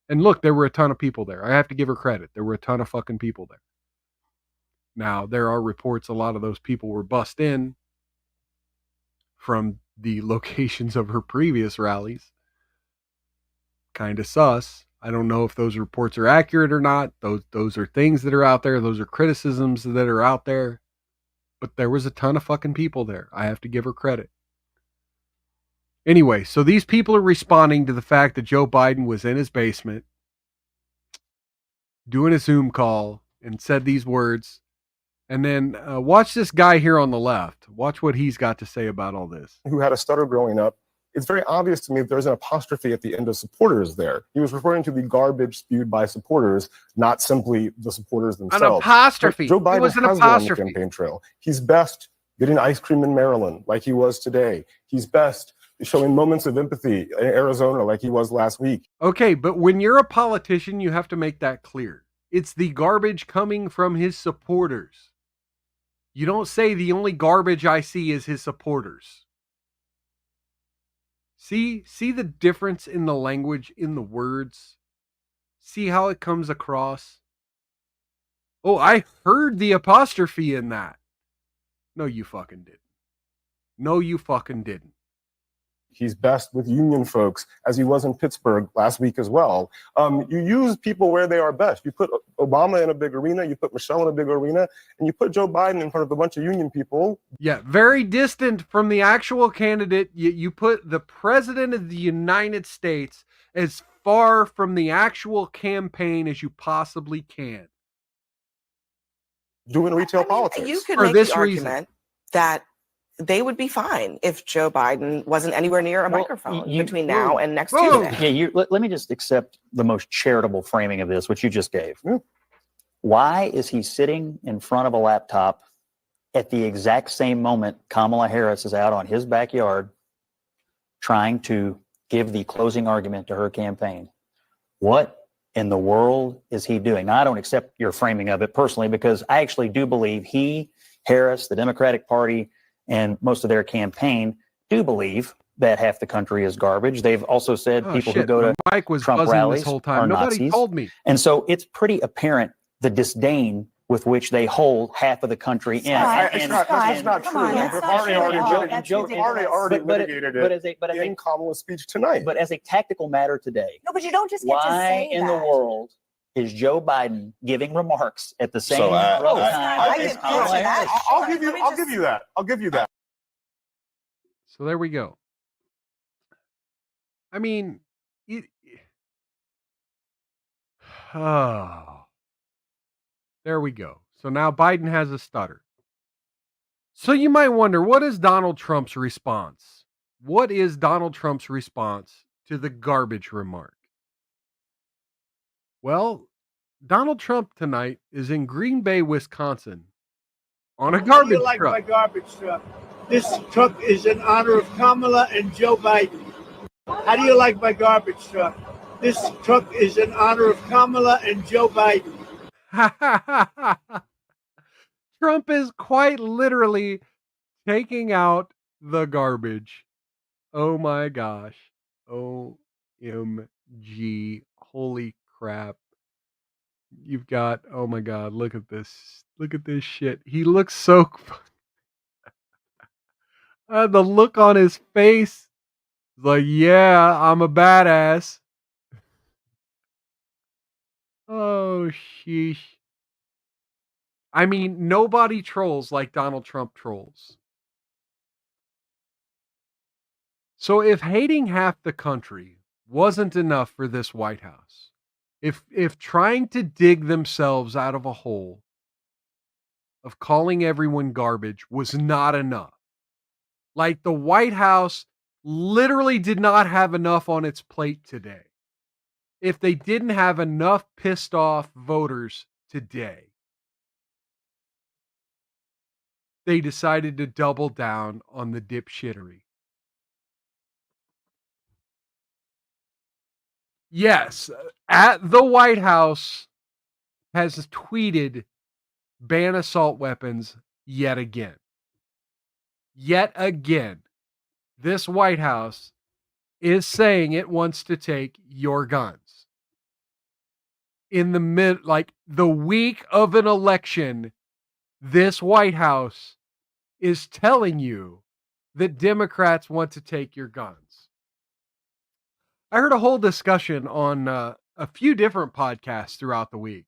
And look, there were a ton of people there. I have to give her credit. There were a ton of fucking people there. Now, there are reports a lot of those people were bussed in from the locations of her previous rallies. Kind of sus. I don't know if those reports are accurate or not. Those are things that are out there. Those are criticisms that are out there. But there was a ton of fucking people there. I have to give her credit. Anyway, so these people are responding to the fact that Joe Biden was in his basement doing a Zoom call and said these words. And then watch this guy here on the left. Watch what he's got to say about all this. Who had a stutter growing up. It's very obvious to me that there's an apostrophe at the end of supporters there. He was referring to the garbage spewed by supporters, not simply the supporters themselves. An apostrophe. Joe Biden it was an has apostrophe. On the campaign trail. He's best getting ice cream in Maryland like he was today. He's best showing moments of empathy in Arizona like he was last week. Okay, but when you're a politician, you have to make that clear. It's the garbage coming from his supporters. You don't say the only garbage I see is his supporters. See the difference in the language, in the words? See how it comes across? Oh, I heard the apostrophe in that. No, you fucking didn't. No, you fucking didn't. He's best with union folks, as he was in Pittsburgh last week as well. You use people where they are best. You put Obama in a big arena, you put Michelle in a big arena, and you put Joe Biden in front of a bunch of union people. Yeah, very distant from the actual candidate. You put the president of the United States as far from the actual campaign as you possibly can. Doing retail politics. You could make the argument that they would be fine if Joe Biden wasn't anywhere near a microphone between now and next Tuesday. Yeah, let me just accept the most charitable framing of this, which you just gave. Why is he sitting in front of a laptop at the exact same moment Kamala Harris is out on his backyard trying to give the closing argument to her campaign? What in the world is he doing? Now, I don't accept your framing of it personally, because I actually do believe he, Harris, the Democratic Party, and most of their campaign do believe that half the country is garbage. They've also said people who go to Mike was Trump buzzing rallies this whole time. are Nobody Nazis. told me. And so it's pretty apparent the disdain with which they hold half of the country in. That's not true. The party already litigated it in Kamala's speech tonight. But as a tactical matter today, No, but you don't just get to why say in that. the world is Joe Biden giving remarks at the same I time think as Kamala Harris? I'll give you that. I'll give you that. So there we go. I mean, there we go. So now Biden has a stutter. So you might wonder, what is Donald Trump's response? What is Donald Trump's response to the garbage remark? Well, Donald Trump tonight is in Green Bay, Wisconsin on a garbage truck. How do you like my garbage truck? This truck is in honor of Kamala and Joe Biden. How do you like my garbage truck? This truck is in honor of Kamala and Joe Biden. Trump is quite literally taking out the garbage. Oh my gosh. OMG. Holy crap. You've got, oh my God, look at this. Look at this shit. He looks so the look on his face. Like, yeah, I'm a badass. Oh, sheesh. I mean, nobody trolls like Donald Trump trolls. So if hating half the country wasn't enough for this White House, if trying to dig themselves out of a hole of calling everyone garbage was not enough, like the White House literally did not have enough on its plate today. If they didn't have enough pissed off voters today, they decided to double down on the dipshittery. Yes, at the White House has tweeted ban assault weapons yet again. Yet again, this White House is saying it wants to take your guns. In the week of an election, this White House is telling you that Democrats want to take your guns. I heard a whole discussion on a few different podcasts throughout the week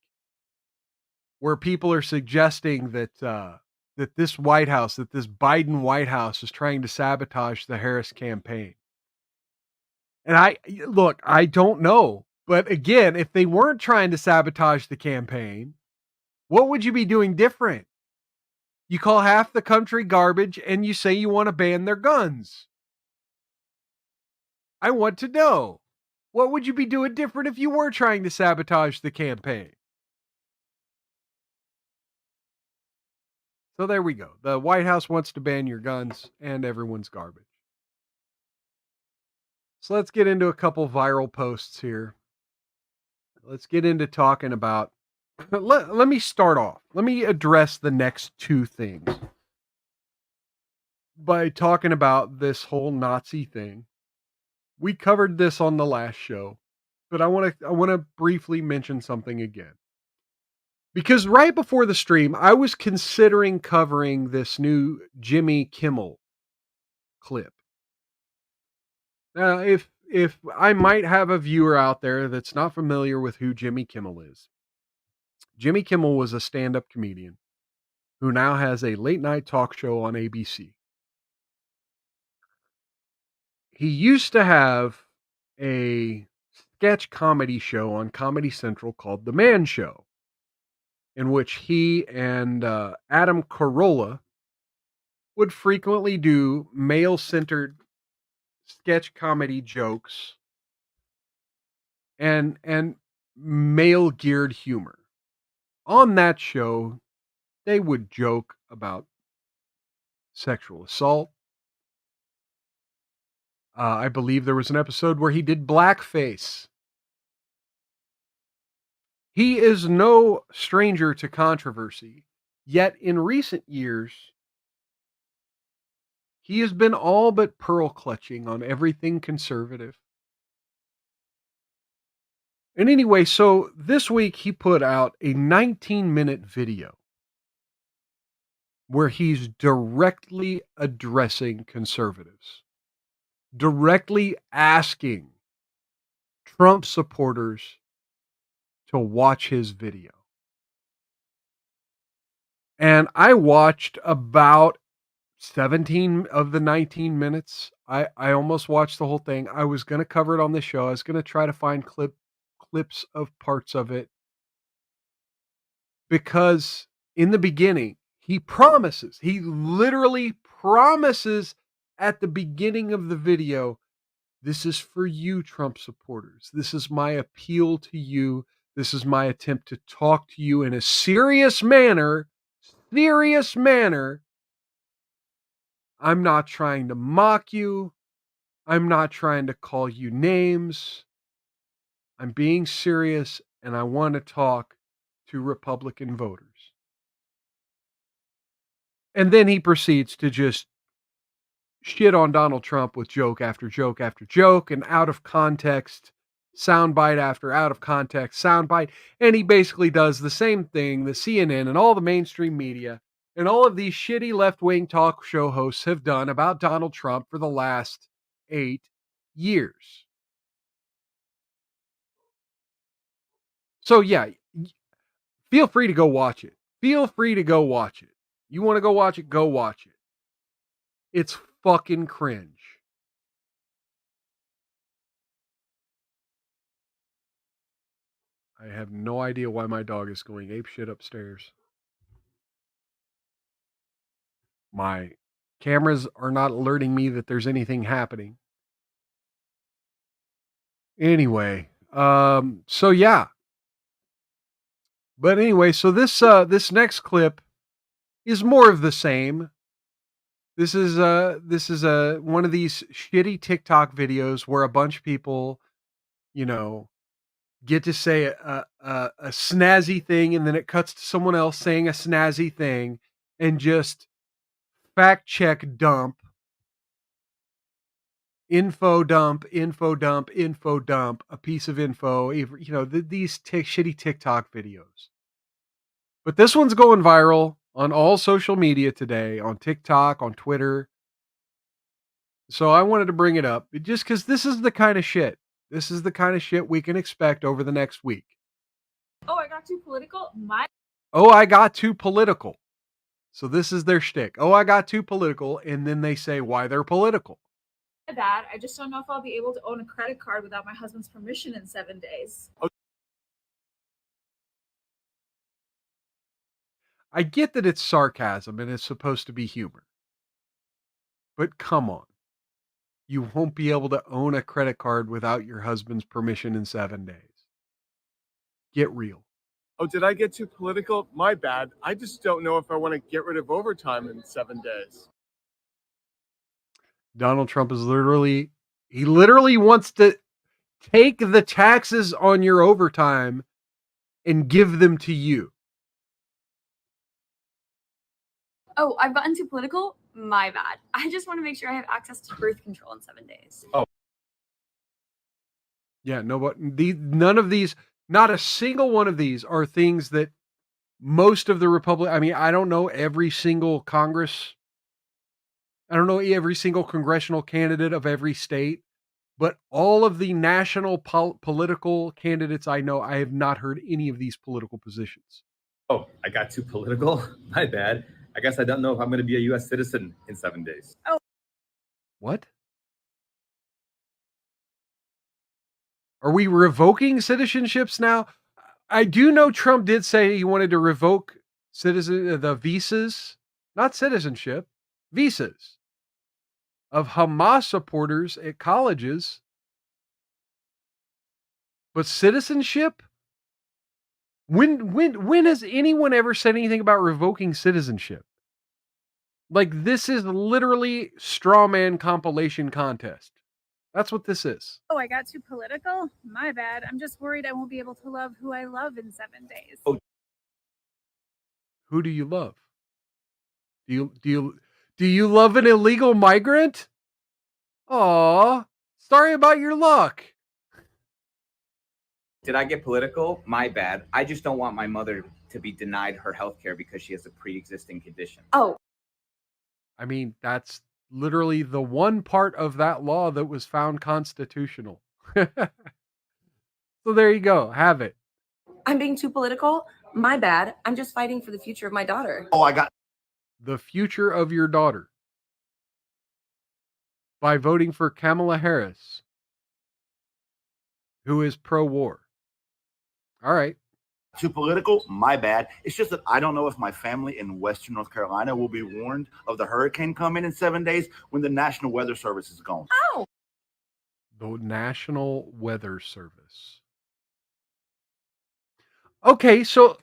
where people are suggesting that that this White House, that this Biden White House is trying to sabotage the Harris campaign. And I don't know. But again, if they weren't trying to sabotage the campaign, what would you be doing different? You call half the country garbage and you say you want to ban their guns. I want to know, what would you be doing different if you were trying to sabotage the campaign? So there we go. The White House wants to ban your guns and everyone's garbage. So let's get into a couple viral posts here. Let's get into talking about, let me start off. Let me address the next two things by talking about this whole Nazi thing. We covered this on the last show, but I want to briefly mention something again. Because right before the stream, I was considering covering this new Jimmy Kimmel clip. Now, if I might have a viewer out there that's not familiar with who Jimmy Kimmel is. Jimmy Kimmel was a stand-up comedian who now has a late-night talk show on ABC. He used to have a sketch comedy show on Comedy Central called The Man Show, in which he and Adam Carolla would frequently do male-centered sketch comedy jokes and male-geared humor. On that show, they would joke about sexual assault. I believe there was an episode where he did blackface. He is no stranger to controversy, yet in recent years, he has been all but pearl clutching on everything conservative. And anyway, so this week he put out a 19-minute video where he's directly addressing conservatives, directly asking Trump supporters to watch his video. And I watched about 17 of the 19 minutes. I almost watched the whole thing. I was going to cover it on the show. I was going to try to find clips of parts of it, because in the beginning, he literally promises at the beginning of the video, this is for you, Trump supporters. This is my appeal to you. This is my attempt to talk to you in a serious manner. I'm not trying to mock you. I'm not trying to call you names. I'm being serious, and I want to talk to Republican voters. And then he proceeds to just shit on Donald Trump with joke after joke after joke, and out of context, soundbite after out of context soundbite. And he basically does the same thing that CNN and all the mainstream media and all of these shitty left-wing talk show hosts have done about Donald Trump for the last 8 years. So yeah, feel free to go watch it. You want to go watch it? Go watch it. It's fucking cringe. I have no idea why my dog is going apeshit upstairs. My cameras are not alerting me that there's anything happening. Anyway, so yeah. But anyway, so this next clip is more of the same. This is one of these shitty TikTok videos where a bunch of people, get to say a snazzy thing, and then it cuts to someone else saying a snazzy thing, and just fact check dump, info dump, a piece of info, these shitty TikTok videos. But this one's going viral on all social media today, on TikTok, on Twitter. So I wanted to bring it up just because this is the kind of shit. This is the kind of shit we can expect over the next week. Oh, I got too political? I got too political. So this is their shtick. Oh, I got too political. And then they say why they're political. Bad. I just don't know if I'll be able to own a credit card without my husband's permission in 7 days. I get that it's sarcasm and it's supposed to be humor. But come on. You won't be able to own a credit card without your husband's permission in 7 days. Get real. Oh, did I get too political? My bad. I just don't know if I want to get rid of overtime in 7 days. Donald Trump is literally wants to take the taxes on your overtime and give them to you. Oh, I've gotten too political? My bad. I just want to make sure I have access to birth control in 7 days. Oh. Yeah, no, but none of these, not a single one of these are things that most of the I don't know every single every single congressional candidate of every state, but all of the national political candidates I know, I have not heard any of these political positions. Oh, I got too political? My bad. I guess I don't know if I'm going to be a U.S. citizen in 7 days. Oh. What? Are we revoking citizenships now? I do know Trump did say he wanted to revoke the visas, not citizenship. visas of Hamas supporters at colleges, but citizenship? When has anyone ever said anything about revoking citizenship? Like, this is literally straw man compilation contest. That's what this is. Oh, I got too political? My bad. I'm just worried I won't be able to love who I love in 7 days. Oh. Who do you love? Do you love an illegal migrant? Aw, sorry about your luck. Did I get political? My bad. I just don't want my mother to be denied her health care because she has a pre-existing condition. Oh, I mean, that's literally the one part of that law that was found constitutional. So there you go. Have it. I'm being too political. My bad. I'm just fighting for the future of my daughter. Oh, I got The future of your daughter by voting for Kamala Harris, who is pro-war. All right. too political. My bad. It's just that I don't know if my family in Western North Carolina will be warned of the hurricane coming in 7 days when the National Weather Service is gone. Oh. The National Weather Service. Okay, so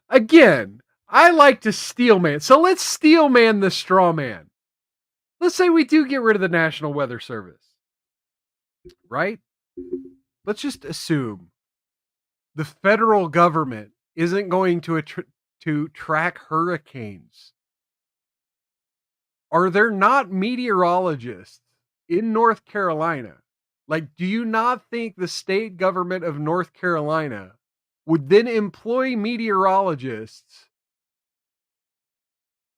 again, I like to steel man. So let's steel man the straw man. Let's say we do get rid of the National Weather Service, right? Let's just assume the federal government isn't going to track hurricanes. Are there not meteorologists in North Carolina? Like, do you not think the state government of North Carolina would then employ meteorologists?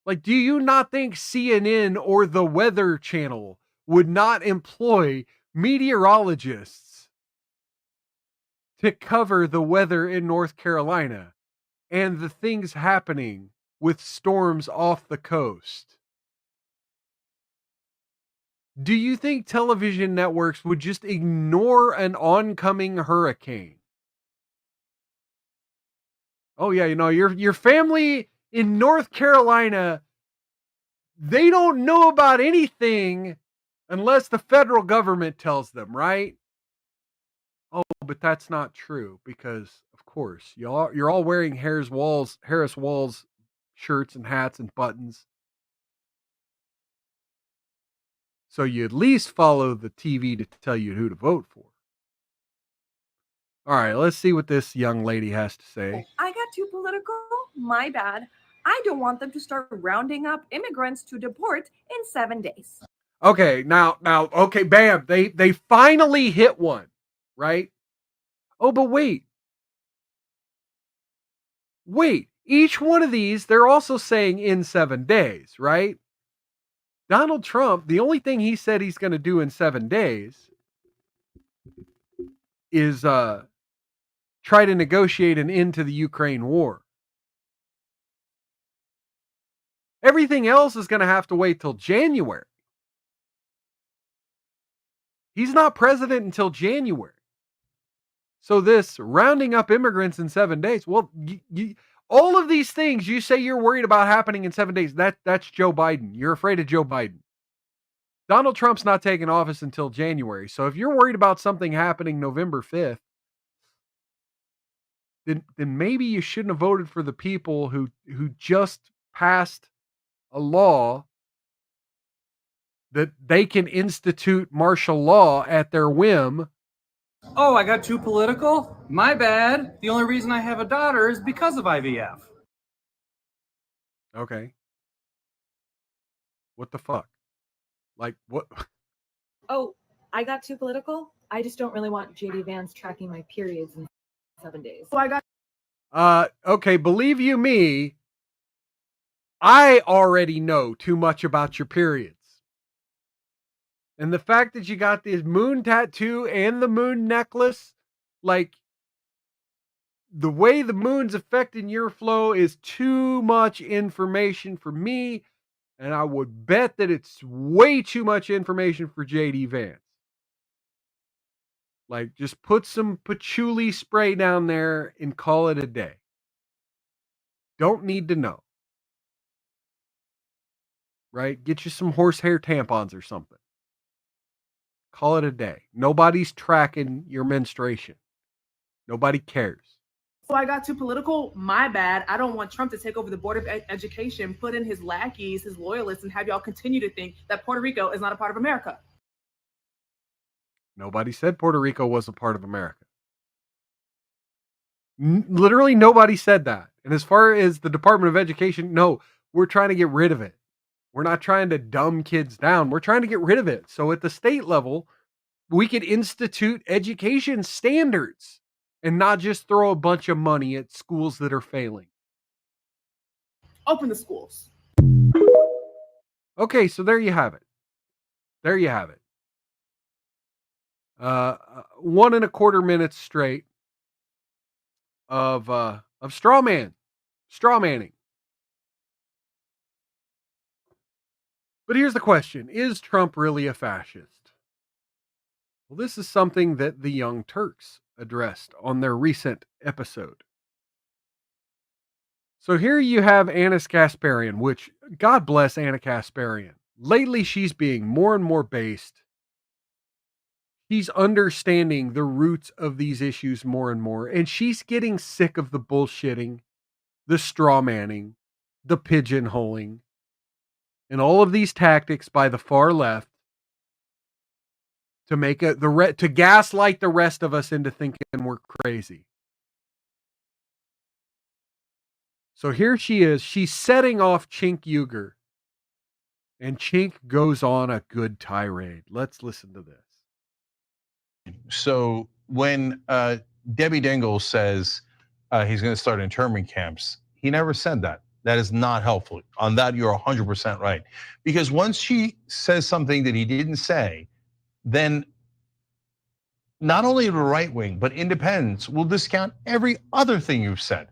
Like, do you not think CNN or the Weather Channel would not employ meteorologists to cover the weather in North Carolina and the things happening with storms off the coast? Do you think television networks would just ignore an oncoming hurricane? Oh yeah, your family in North Carolina, they don't know about anything unless the federal government tells them, right? Oh, but that's not true because, of course, you're all wearing Harris Walls shirts and hats and buttons. So you at least follow the TV to tell you who to vote for. All right, let's see what this young lady has to say. I got too political. My bad. I don't want them to start rounding up immigrants to deport in 7 days. Okay, now, okay, bam, they finally hit one, right? Oh, but wait, each one of these, they're also saying in 7 days, right? Donald Trump, the only thing he said he's going to do in 7 days is try to negotiate an end to the Ukraine war. Everything else is going to have to wait till January. He's not president until January. So this rounding up immigrants in 7 days, well, all of these things you say you're worried about happening in 7 days, that's Joe Biden. You're afraid of Joe Biden. Donald Trump's not taking office until January. So if you're worried about something happening November 5th, then maybe you shouldn't have voted for the people who just passed a law that they can institute martial law at their whim. Oh, I got too political? My bad. The only reason I have a daughter is because of IVF. Okay. What the fuck? Like, what? Oh, I got too political? I just don't really want JD Vance tracking my periods in 7 days. So I got... Okay, believe you me, I already know too much about your periods. And the fact that you got this moon tattoo and the moon necklace, like, the way the moon's affecting your flow is too much information for me, and I would bet that it's way too much information for JD Vance. Like, just put some patchouli spray down there and call it a day. Don't need to know. right? Get you some horsehair tampons or something. Call it a day. Nobody's tracking your menstruation. Nobody cares. So I got too political. My bad. I don't want Trump to take over the Board of Education, put in his lackeys, his loyalists, and have y'all continue to think that Puerto Rico is not a part of America. Nobody said Puerto Rico was a part of America. Literally nobody said that. And as far as the Department of Education, no, we're trying to get rid of it. We're not trying to dumb kids down. We're trying to get rid of it. So at the state level, we could institute education standards and not just throw a bunch of money at schools that are failing. Open the schools. Okay, so there you have it. There you have it. 1.25 minutes straight of straw manning. But here's the question: is Trump really a fascist? Well, this is something that the Young Turks addressed on their recent episode. So here you have Anna Kasparian, which, God bless Anna Kasparian. Lately, she's being more and more based. She's understanding the roots of these issues more and more, and she's getting sick of the bullshitting, the straw manning, the pigeonholing, and all of these tactics by the far left to make to gaslight the rest of us into thinking we're crazy. So here she is. She's setting off Cenk Uygur, and Cenk goes on a good tirade. Let's listen to this. So when Debbie Dingell says he's going to start internment camps, he never said that. That is not helpful. On that, you're 100% right. Because once she says something that he didn't say, then not only the right wing, but independents will discount every other thing you've said.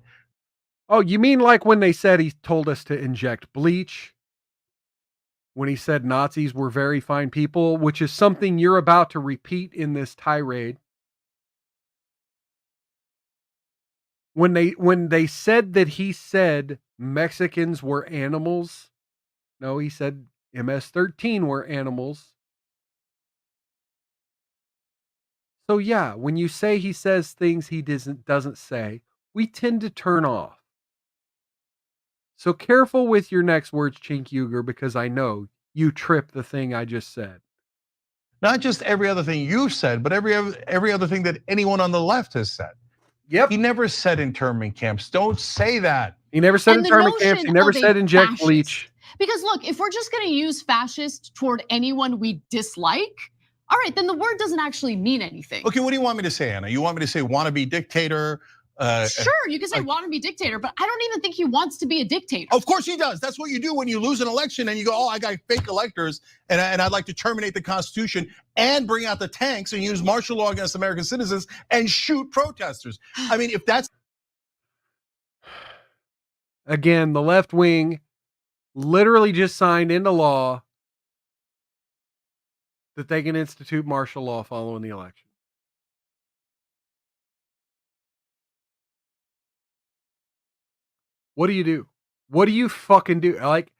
Oh, you mean like when they said he told us to inject bleach? When he said Nazis were very fine people, which is something you're about to repeat in this tirade. When they said that he said Mexicans were animals. No, he said MS-13 were animals. So yeah, when you say he says things he doesn't say, we tend to turn off. So careful with your next words, Cenk Uygur, because I know you tripped the thing I just said. Not just every other thing you've said, but every other thing that anyone on the left has said. Yep. He never said internment camps. Don't say that. He never said internment camps. He never said inject bleach. Because look, if we're just going to use fascist toward anyone we dislike, all right, then the word doesn't actually mean anything. Okay, what do you want me to say, Anna? You want me to say wannabe dictator? Sure, you can say wannabe dictator, but I don't even think he wants to be a dictator. Of course he does. That's what you do when you lose an election and you go, oh, I got fake electors and I'd like to terminate the Constitution and bring out the tanks and use martial law against American citizens and shoot protesters. I mean, if that's... Again, the left wing literally just signed into law that they can institute martial law following the election. What do you do? What do you fucking do? Like,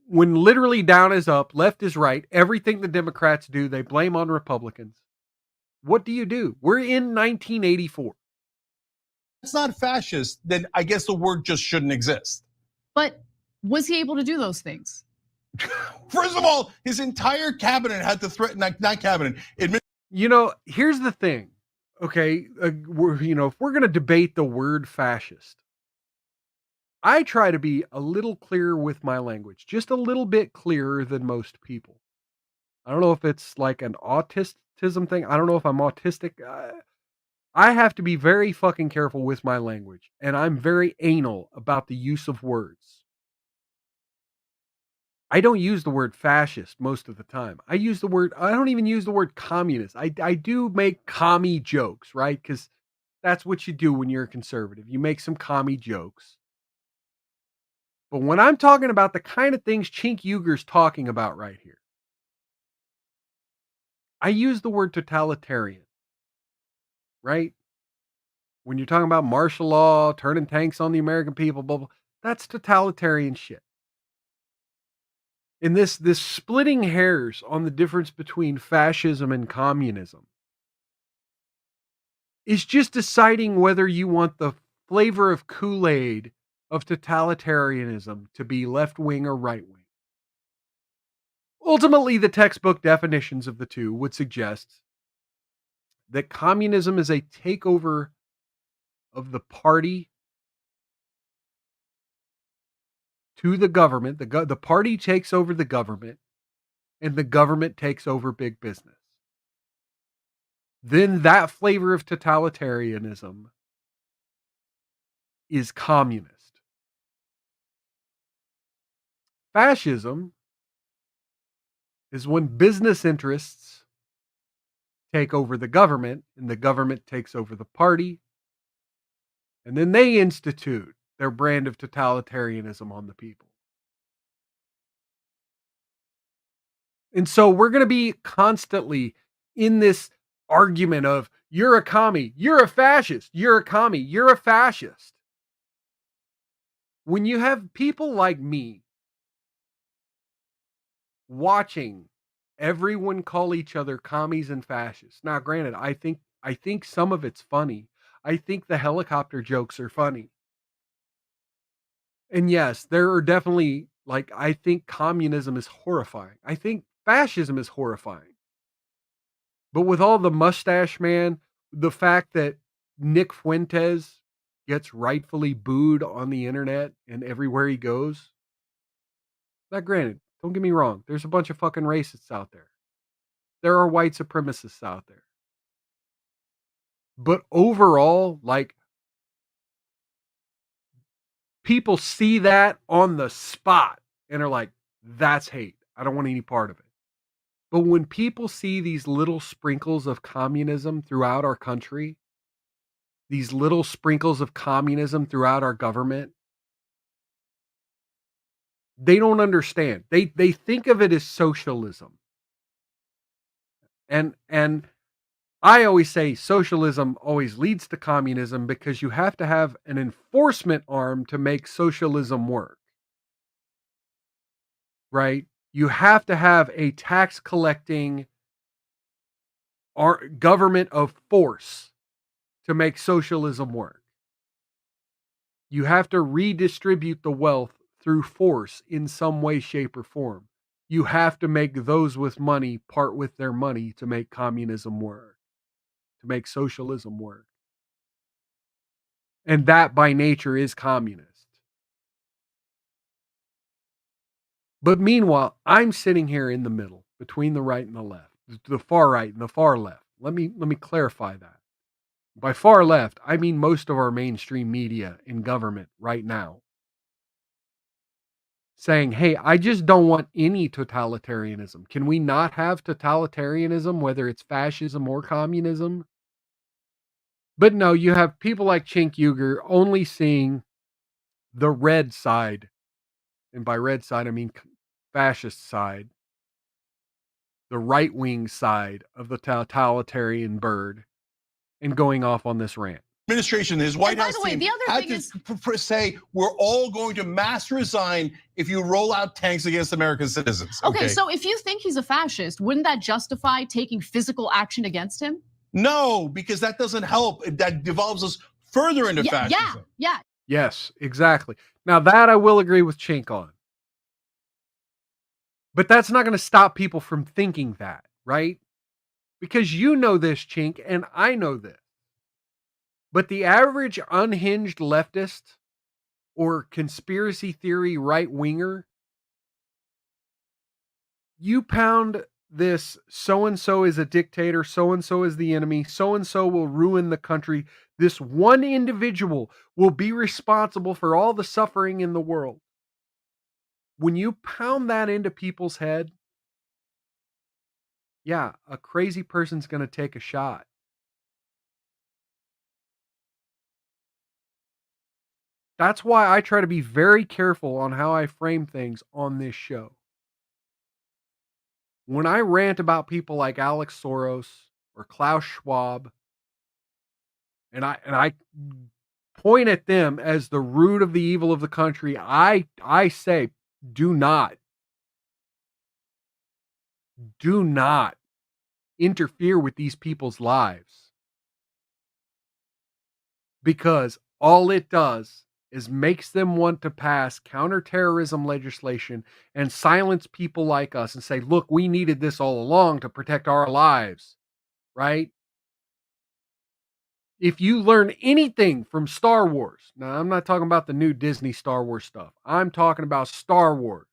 when literally down is up, left is right, everything the Democrats do, they blame on Republicans. What do you do? We're in 1984. It's not fascist, then I guess the word just shouldn't exist. But was he able to do those things? First of all, his entire cabinet had to threaten, not cabinet. You know, here's the thing. Okay, if we're going to debate the word fascist, I try to be a little clearer with my language, just a little bit clearer than most people. I don't know if it's like an autism thing. I don't know if I'm autistic. I have to be very fucking careful with my language, and I'm very anal about the use of words. I don't use the word fascist most of the time. I don't even use the word communist. I do make commie jokes, right? Because that's what you do when you're a conservative. You make some commie jokes. But when I'm talking about the kind of things Cenk Uygur's talking about right here, I use the word totalitarian, right? When you're talking about martial law, turning tanks on the American people, blah, blah, that's totalitarian shit. And this splitting hairs on the difference between fascism and communism is just deciding whether you want the flavor of Kool-Aid of totalitarianism to be left-wing or right-wing. Ultimately, the textbook definitions of the two would suggest that communism is a takeover of the party to the government. The party takes over the government, and the government takes over big business. Then that flavor of totalitarianism is communist. Fascism is when business interests take over the government and the government takes over the party, and then they institute their brand of totalitarianism on the people. And so we're going to be constantly in this argument of you're a commie, you're a fascist, you're a commie, you're a fascist. When you have people like me watching everyone call each other commies and fascists. Now, granted, I think some of it's funny. I think the helicopter jokes are funny. And yes, there are definitely, like, I think communism is horrifying. I think fascism is horrifying. But with all the mustache man, the fact that Nick Fuentes gets rightfully booed on the internet and everywhere he goes. Now, granted, don't get me wrong. There's a bunch of fucking racists out there. There are white supremacists out there. But overall, like, people see that on the spot and are like, that's hate. I don't want any part of it. But when people see these little sprinkles of communism throughout our country, these little sprinkles of communism throughout our government, they don't understand. They think of it as socialism. And I always say socialism always leads to communism because you have to have an enforcement arm to make socialism work. Right? You have to have a tax collecting government of force to make socialism work. You have to redistribute the wealth through force in some way, shape, or form. You have to make those with money part with their money to make communism work, to make socialism work. And that by nature is communist. But meanwhile, I'm sitting here in the middle between the right and the left, the far right and the far left. Let me clarify that. By far left, I mean most of our mainstream media and government right now. Saying, hey, I just don't want any totalitarianism. Can we not have totalitarianism, whether it's fascism or communism? But no, you have people like Cenk Uygur only seeing the red side. And by red side, I mean fascist side. The right-wing side of the totalitarian bird. And going off on this rant. Administration, his White House team the other had thing to is, say we're all going to mass resign if you roll out tanks against American citizens. Okay, so if you think he's a fascist, wouldn't that justify taking physical action against him? No, because that doesn't help. That devolves us further into fascism. Yeah. Yes, exactly. Now that I will agree with Cenk on. But that's not going to stop people from thinking that, right? Because you know this, Cenk, and I know this. But the average unhinged leftist or conspiracy theory right-winger, you pound this so-and-so is a dictator, so-and-so is the enemy, so-and-so will ruin the country. This one individual will be responsible for all the suffering in the world. When you pound that into people's head, yeah, a crazy person's going to take a shot. That's why I try to be very careful on how I frame things on this show. When I rant about people like Alex Soros or Klaus Schwab, and I point at them as the root of the evil of the country, I say, do not do not interfere with these people's lives, because all it does is makes them want to pass counterterrorism legislation and silence people like us and say, look, we needed this all along to protect our lives, right? If you learn anything from Star Wars, now I'm not talking about the new Disney Star Wars stuff. I'm talking about Star Wars.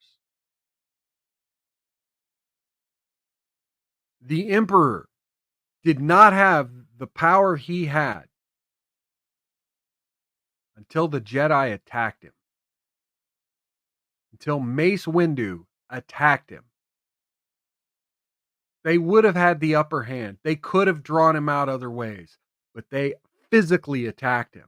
The Emperor did not have the power he had until the Jedi attacked him. Until Mace Windu attacked him. They would have had the upper hand. They could have drawn him out other ways, but they physically attacked him.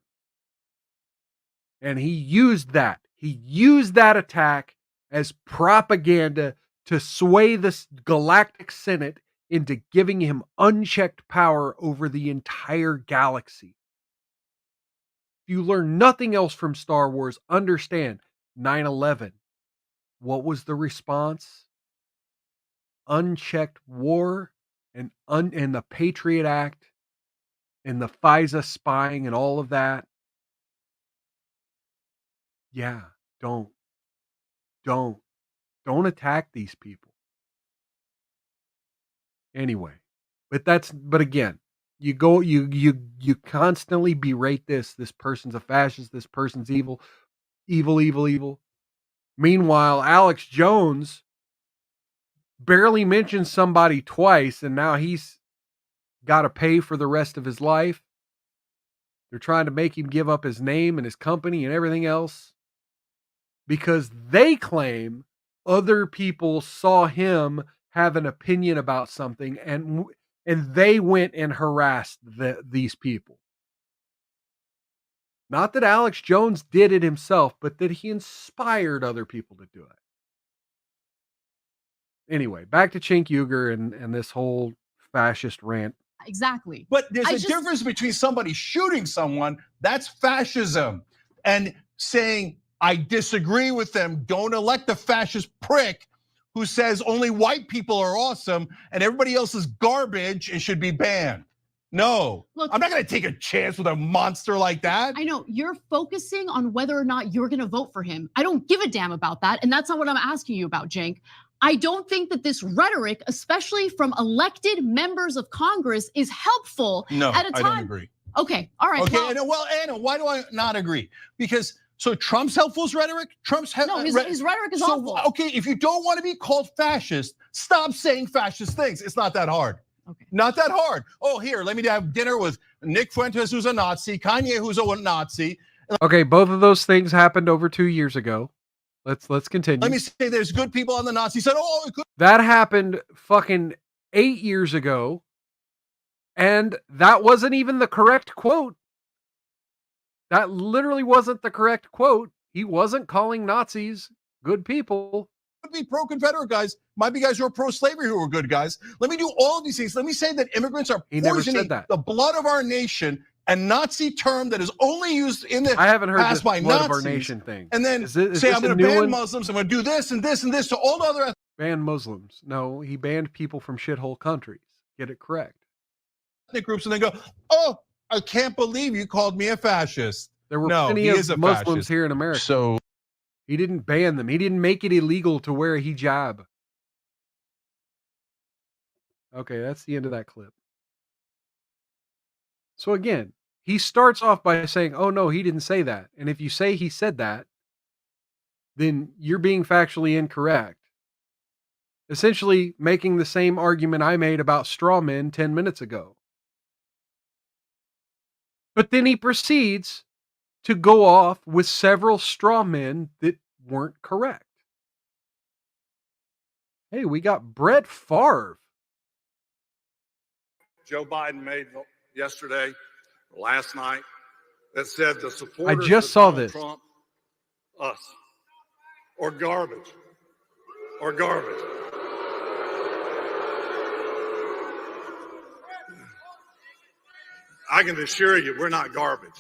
And he used that. He used that attack as propaganda to sway the Galactic Senate into giving him unchecked power over the entire galaxy. If you learn nothing else from Star Wars, understand 9/11. What was the response? Unchecked war and the Patriot Act and the FISA spying and all of that. Yeah, don't attack these people. Anyway, but again, you constantly berate this person's a fascist, this person's evil. Meanwhile, Alex Jones barely mentions somebody twice, and now he's got to pay for the rest of his life. They're trying to make him give up his name and his company and everything else because they claim other people saw him have an opinion about something, and they went and harassed these people. Not that Alex Jones did it himself, but that he inspired other people to do it. Anyway, back to Cenk Uygur and this whole fascist rant. Exactly. But there's a difference between somebody shooting someone, that's fascism, and saying, I disagree with them, don't elect a fascist prick who says only white people are awesome and everybody else is garbage and should be banned. No, look, I'm not gonna take a chance with a monster like that. I know, you're focusing on whether or not you're gonna vote for him. I don't give a damn about that, and that's not what I'm asking you about, Cenk. I don't think that this rhetoric, especially from elected members of Congress, is helpful at a time. I don't agree. Okay, all right. Okay, well, Anna, why do I not agree? Because so Trump's helpful's rhetoric? No, his rhetoric is awful. Okay, if you don't want to be called fascist, stop saying fascist things. It's not that hard. Okay. Not that hard. Oh, here, let me have dinner with Nick Fuentes, who's a Nazi, Kanye, who's a Nazi. Okay, both of those things happened over 2 years ago. Let's continue. Let me say there's good people on the Nazi side. Oh, good. That happened fucking 8 years ago. And that wasn't even the correct quote. That literally wasn't the correct quote. He wasn't calling Nazis good people. Could be pro-Confederate guys, might be guys who are pro-slavery who are good guys. Let me do all of these things. Let me say that immigrants are poisoning the blood of our nation, a Nazi term that is only used in the I haven't heard past this by blood Nazis. of our nation thing. And then say I'm going to ban Muslims, I'm going to do this and this and this to all the other ban Muslims. No, he banned people from shithole countries. Get it correct. Ethnic groups, and then go, oh, I can't believe you called me a fascist. There were plenty of Muslims here in America. So he didn't ban them. He didn't make it illegal to wear a hijab. Okay, that's the end of that clip. So again, he starts off by saying, oh no, he didn't say that. And if you say he said that, then you're being factually incorrect. Essentially making the same argument I made about straw men 10 minutes ago. But then he proceeds to go off with several straw men that weren't correct. Hey, we got Brett Favre. Joe Biden made yesterday, last night, that said the supporters I just of saw Donald this. Trump, us, or garbage, or garbage. I can assure you, we're not garbage.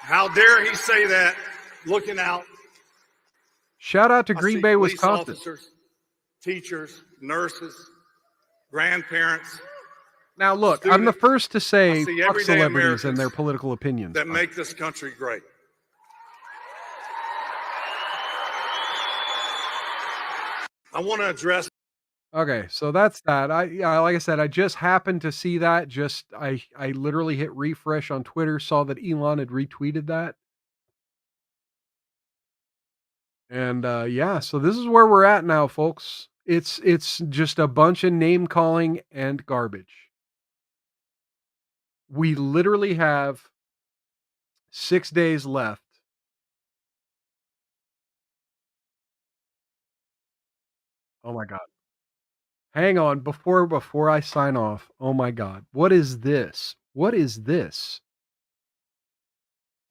How dare he say that looking out? Shout out to I Green see Bay, police Wisconsin. officers teachers, nurses, grandparents. Now, look, I'm the students. first to I say see fuck everyday celebrities and Americans their political opinions. that but- make this country great. I want to address. Okay, so that's that. Like I said, I just happened to see that. I literally hit refresh on Twitter, saw that Elon had retweeted that. And yeah, so this is where we're at now, folks. It's just a bunch of name calling and garbage. We literally have 6 days left. Oh my God. Hang on, before I sign off. Oh my God. What is this? What is this?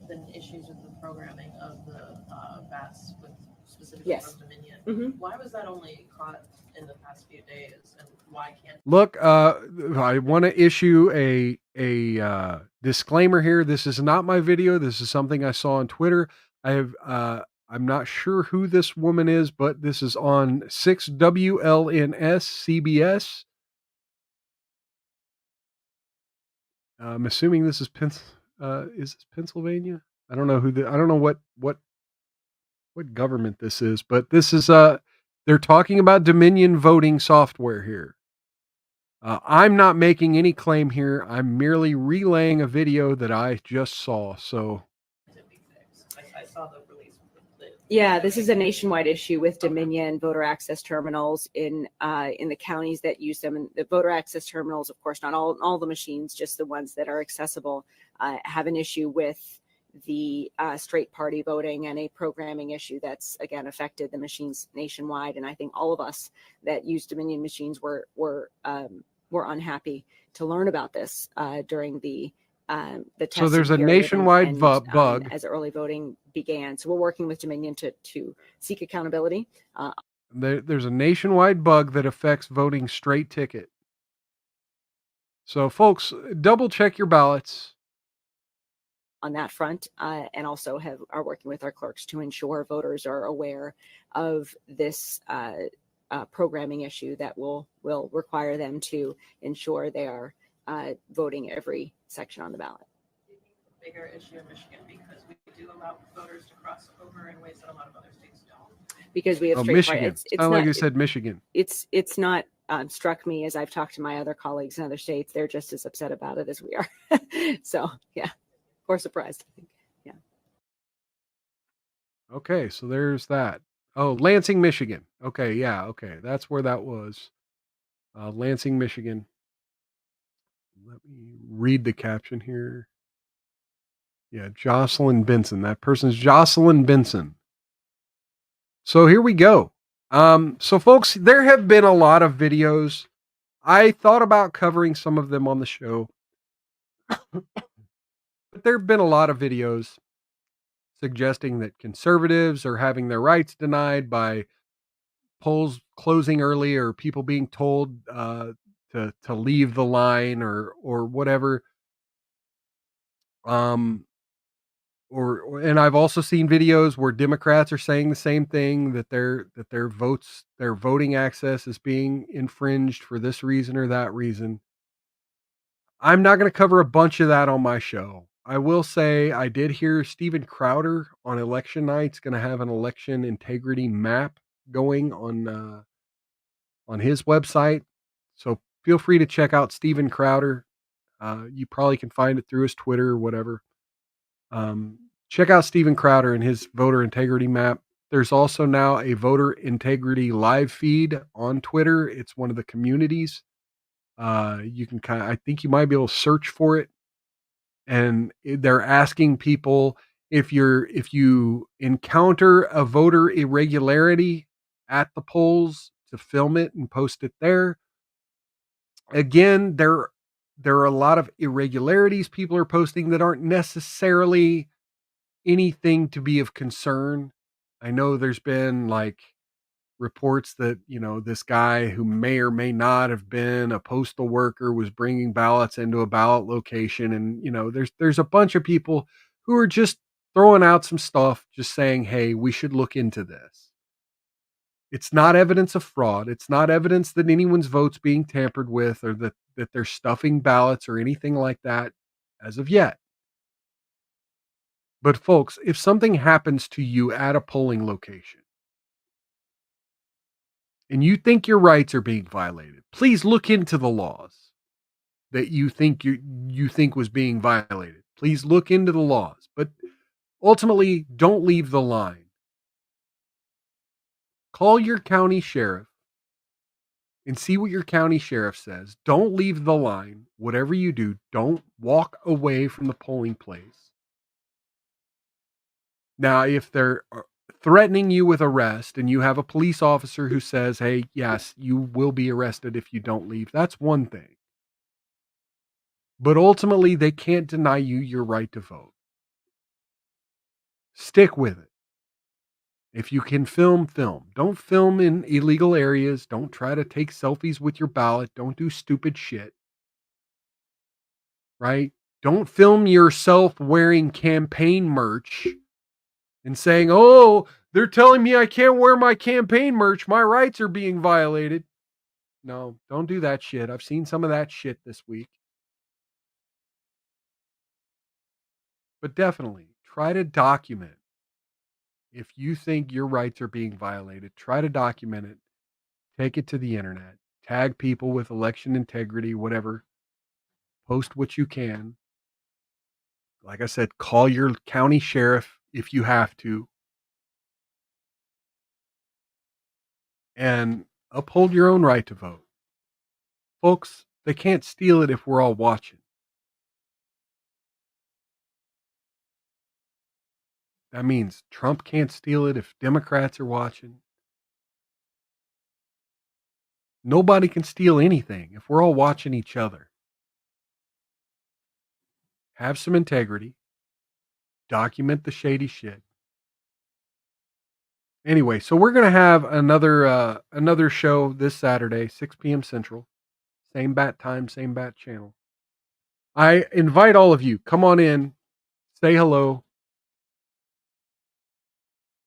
Been issues with the programming of the bats with specifically Yes. from Dominion. Mhm. Why was that only caught in the past few days, and why can't? Look, I want to issue a disclaimer here. This is not my video. This is something I saw on Twitter. I'm not sure who this woman is, but this is on 6WLNS CBS. I'm assuming this is is this Pennsylvania? I don't know I don't know what government this is, but this is they're talking about Dominion voting software here. I'm not making any claim here. I'm merely relaying a video that I just saw. So I saw the release. Yeah, this is a nationwide issue with Dominion voter access terminals in the counties that use them. And the voter access terminals, of course, not all the machines, just the ones that are accessible, have an issue with the straight party voting and a programming issue that's again affected the machines nationwide. And I think all of us that use Dominion machines were unhappy to learn about this during the So there's a testing period nationwide bug. as early voting began. So we're working with Dominion to seek accountability. There's a nationwide bug that affects voting straight ticket. So folks, double check your ballots. On that front, and also are working with our clerks to ensure voters are aware of this programming issue that will require them to ensure they are voting every section on the ballot. Bigger issue in Michigan because we do allow voters to cross over in ways that a lot of other states don't. Because we have straight Michigan. party. It's Sound like not, you said Michigan. It's not struck me as I've talked to my other colleagues in other states. They're just as upset about it as we are. So yeah, or surprised. I think. Yeah. Okay, so there's that. Oh, Lansing, Michigan. Okay, yeah, okay. That's where that was. Lansing, Michigan. Let me read the caption here. Yeah, Jocelyn Benson. That person's Jocelyn Benson. So here we go. So folks, there have been a lot of videos. I thought about covering some of them on the show. But there have been a lot of videos suggesting that conservatives are having their rights denied by polls closing early or people being told to leave the line or whatever. And I've also seen videos where Democrats are saying the same thing, that their voting access is being infringed for this reason or that reason. I'm not going to cover a bunch of that on my show. I will say I did hear Steven Crowder on election night's going to have an election integrity map going on his website. So feel free to check out Steven Crowder. You probably can find it through his Twitter or whatever. Check out Steven Crowder and his voter integrity map. There's also now a voter integrity live feed on Twitter. It's one of the communities. You can I think you might be able to search for it. And they're asking people if you encounter a voter irregularity at the polls to film it and post it there. Again, there are a lot of irregularities people are posting that aren't necessarily anything to be of concern. I know there's been like reports that, this guy who may or may not have been a postal worker was bringing ballots into a ballot location. And, there's a bunch of people who are just throwing out some stuff, just saying, hey, we should look into this. It's not evidence of fraud. It's not evidence that anyone's vote's being tampered with or that they're stuffing ballots or anything like that as of yet. But folks, if something happens to you at a polling location and you think your rights are being violated, please look into the laws that you think was being violated. Please look into the laws, but ultimately don't leave the line. Call your county sheriff and see what your county sheriff says. Don't leave the line. Whatever you do, don't walk away from the polling place. Now, if they're threatening you with arrest and you have a police officer who says, hey, yes, you will be arrested if you don't leave, that's one thing. But ultimately, they can't deny you your right to vote. Stick with it. If you can film, film. Don't film in illegal areas. Don't try to take selfies with your ballot. Don't do stupid shit. Right? Don't film yourself wearing campaign merch and saying, oh, they're telling me I can't wear my campaign merch. My rights are being violated. No, don't do that shit. I've seen some of that shit this week. But definitely try to document. If you think your rights are being violated, try to document it. Take it to the internet. Tag people with election integrity, whatever. Post what you can. Like I said, call your county sheriff if you have to. And uphold your own right to vote. Folks, they can't steal it if we're all watching. That means Trump can't steal it if Democrats are watching. Nobody can steal anything if we're all watching each other. Have some integrity. Document the shady shit. Anyway, so we're going to have another show this Saturday, 6 p.m. Central. Same bat time, same bat channel. I invite all of you, come on in, say hello.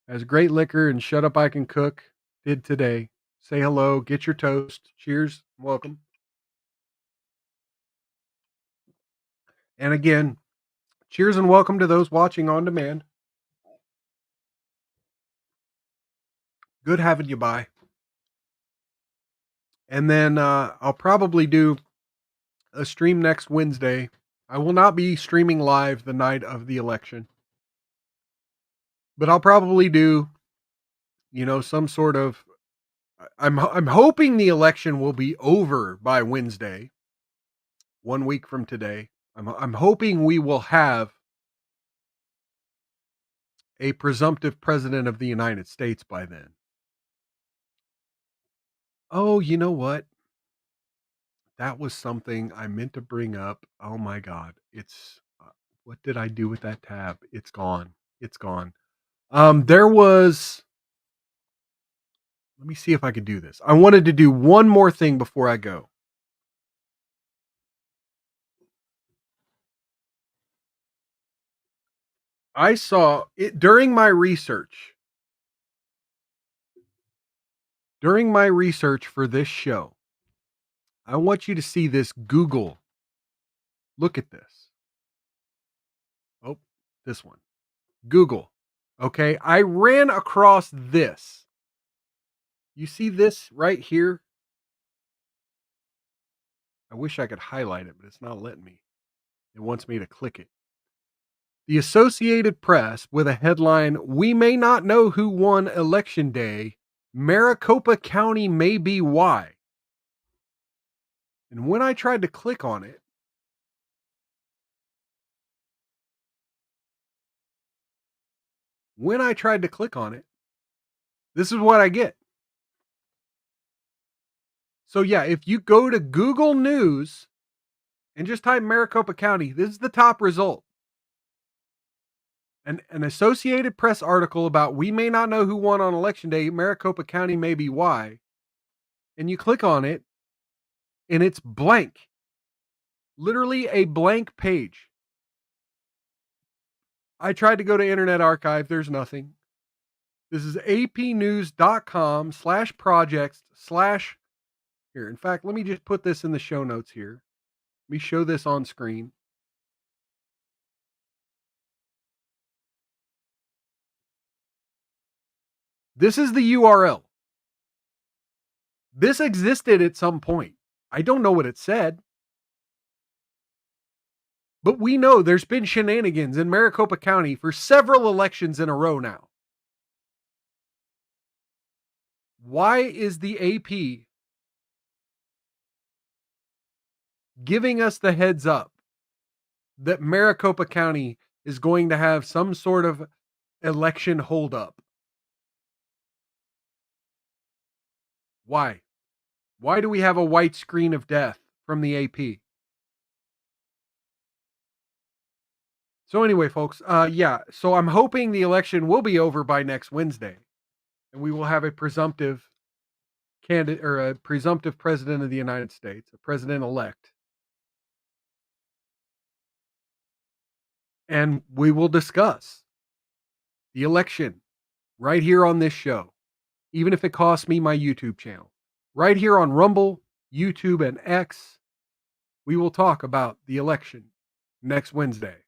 As Great Liquor and Shut Up I Can Cook did today. Say hello, get your toast. Cheers, welcome. And again, cheers and welcome to those watching on demand. Good having you by. And then I'll probably do a stream next Wednesday. I will not be streaming live the night of the election. But I'll probably do, some sort of, I'm hoping the election will be over by Wednesday, 1 week from today. I'm hoping we will have a presumptive president of the United States by then. Oh, you know what? That was something I meant to bring up. Oh my God. What did I do with that tab? It's gone. It's gone. There was, let me see if I could do this. I wanted to do one more thing before I go. I saw it during my research. During my research for this show, I want you to see this Google. Look at this. Oh, this one. Google. Okay, I ran across this. You see this right here? I wish I could highlight it, but it's not letting me. It wants me to click it. The Associated Press with a headline, "We may not know who won Election Day. Maricopa County may be why." And when I tried to click on it, this is what I get. So yeah, if you go to Google News and just type Maricopa County, this is the top result. An Associated Press article about "We may not know who won on Election Day. Maricopa County may be why." And you click on it, and it's blank. Literally a blank page. I tried to go to Internet Archive. There's nothing. This is apnews.com/projects/ here. In fact, let me just put this in the show notes here. Let me show this on screen. This is the URL. This existed at some point. I don't know what it said. But we know there's been shenanigans in Maricopa County for several elections in a row now. Why is the AP giving us the heads up that Maricopa County is going to have some sort of election holdup? Why? Why do we have a white screen of death from the AP? So anyway, folks, so I'm hoping the election will be over by next Wednesday, and we will have a presumptive candidate or a presumptive president of the United States, a president-elect. And we will discuss the election right here on this show, even if it costs me my YouTube channel. Right here on Rumble, YouTube, and X, we will talk about the election next Wednesday.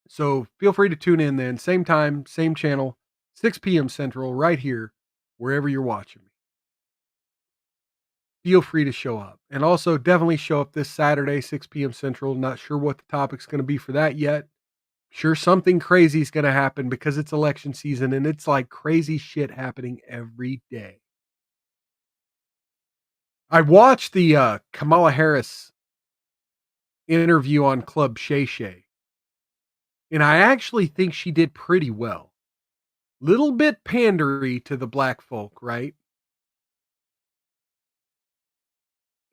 So feel free to tune in then. Same time, same channel, 6 p.m. Central, right here, wherever you're watching me. Feel free to show up. And also definitely show up this Saturday, 6 p.m. Central. Not sure what the topic's going to be for that yet. Sure, something crazy is going to happen because it's election season and it's like crazy shit happening every day. I watched the Kamala Harris interview on Club Shay Shay, and I actually think she did pretty well. Little bit pandery to the black folk, right?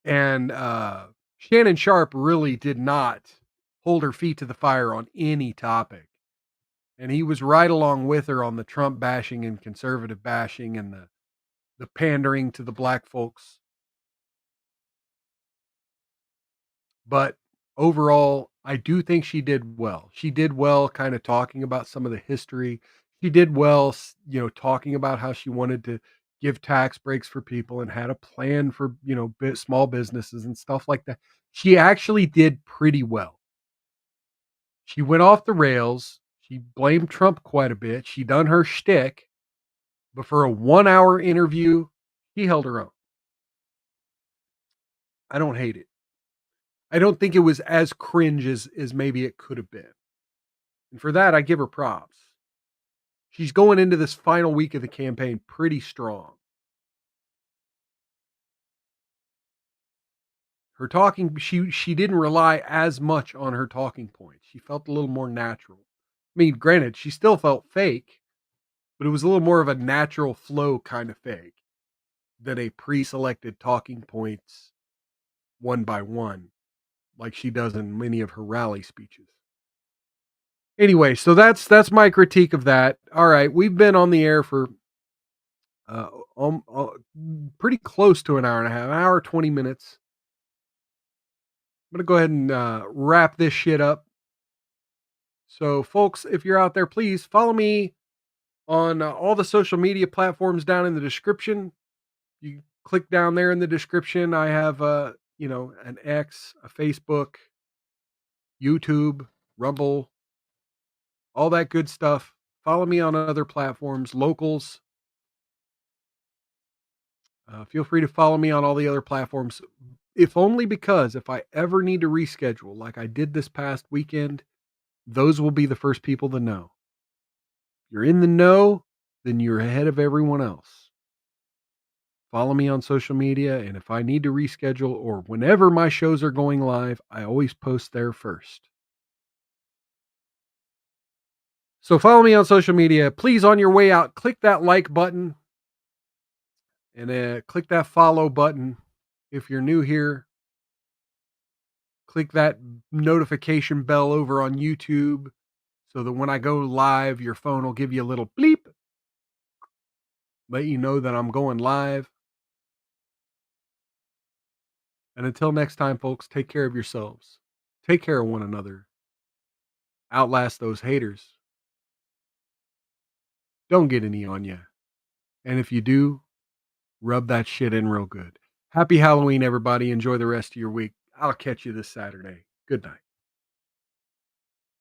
And Shannon Sharp really did not hold her feet to the fire on any topic. And he was right along with her on the Trump bashing and conservative bashing and the pandering to the black folks. But overall, I do think she did well. She did well kind of talking about some of the history. She did well, talking about how she wanted to give tax breaks for people and had a plan for, small businesses and stuff like that. She actually did pretty well. She went off the rails. She blamed Trump quite a bit. She done her shtick. But for a 1-hour interview, she held her own. I don't hate it. I don't think it was as cringe as maybe it could have been. And for that, I give her props. She's going into this final week of the campaign pretty strong. Her talking, she didn't rely as much on her talking points. She felt a little more natural. I mean, granted, she still felt fake, but it was a little more of a natural flow kind of fake than a pre-selected talking points one by one, like she does in many of her rally speeches. Anyway, so that's my critique of that. All right, we've been on the air for pretty close to an hour and a half, an hour 20 minutes. I'm gonna go ahead and wrap this shit up. So, folks, if you're out there, please follow me on all the social media platforms down in the description. You click down there in the description. I have an X, a Facebook, YouTube, Rumble, all that good stuff. Follow me on other platforms, locals. Feel free to follow me on all the other platforms, if only because if I ever need to reschedule, like I did this past weekend, those will be the first people to know. If you're in the know, then you're ahead of everyone else. Follow me on social media, and if I need to reschedule or whenever my shows are going live, I always post there first. So follow me on social media. Please, on your way out, click that like button and click that follow button. If you're new here, click that notification bell over on YouTube so that when I go live, your phone will give you a little bleep, let you know that I'm going live. And until next time, folks, take care of yourselves. Take care of one another. Outlast those haters. don't get any on you. And if you do, rub that shit in real good. Happy Halloween, everybody. Enjoy the rest of your week. I'll catch you this Saturday. Good night.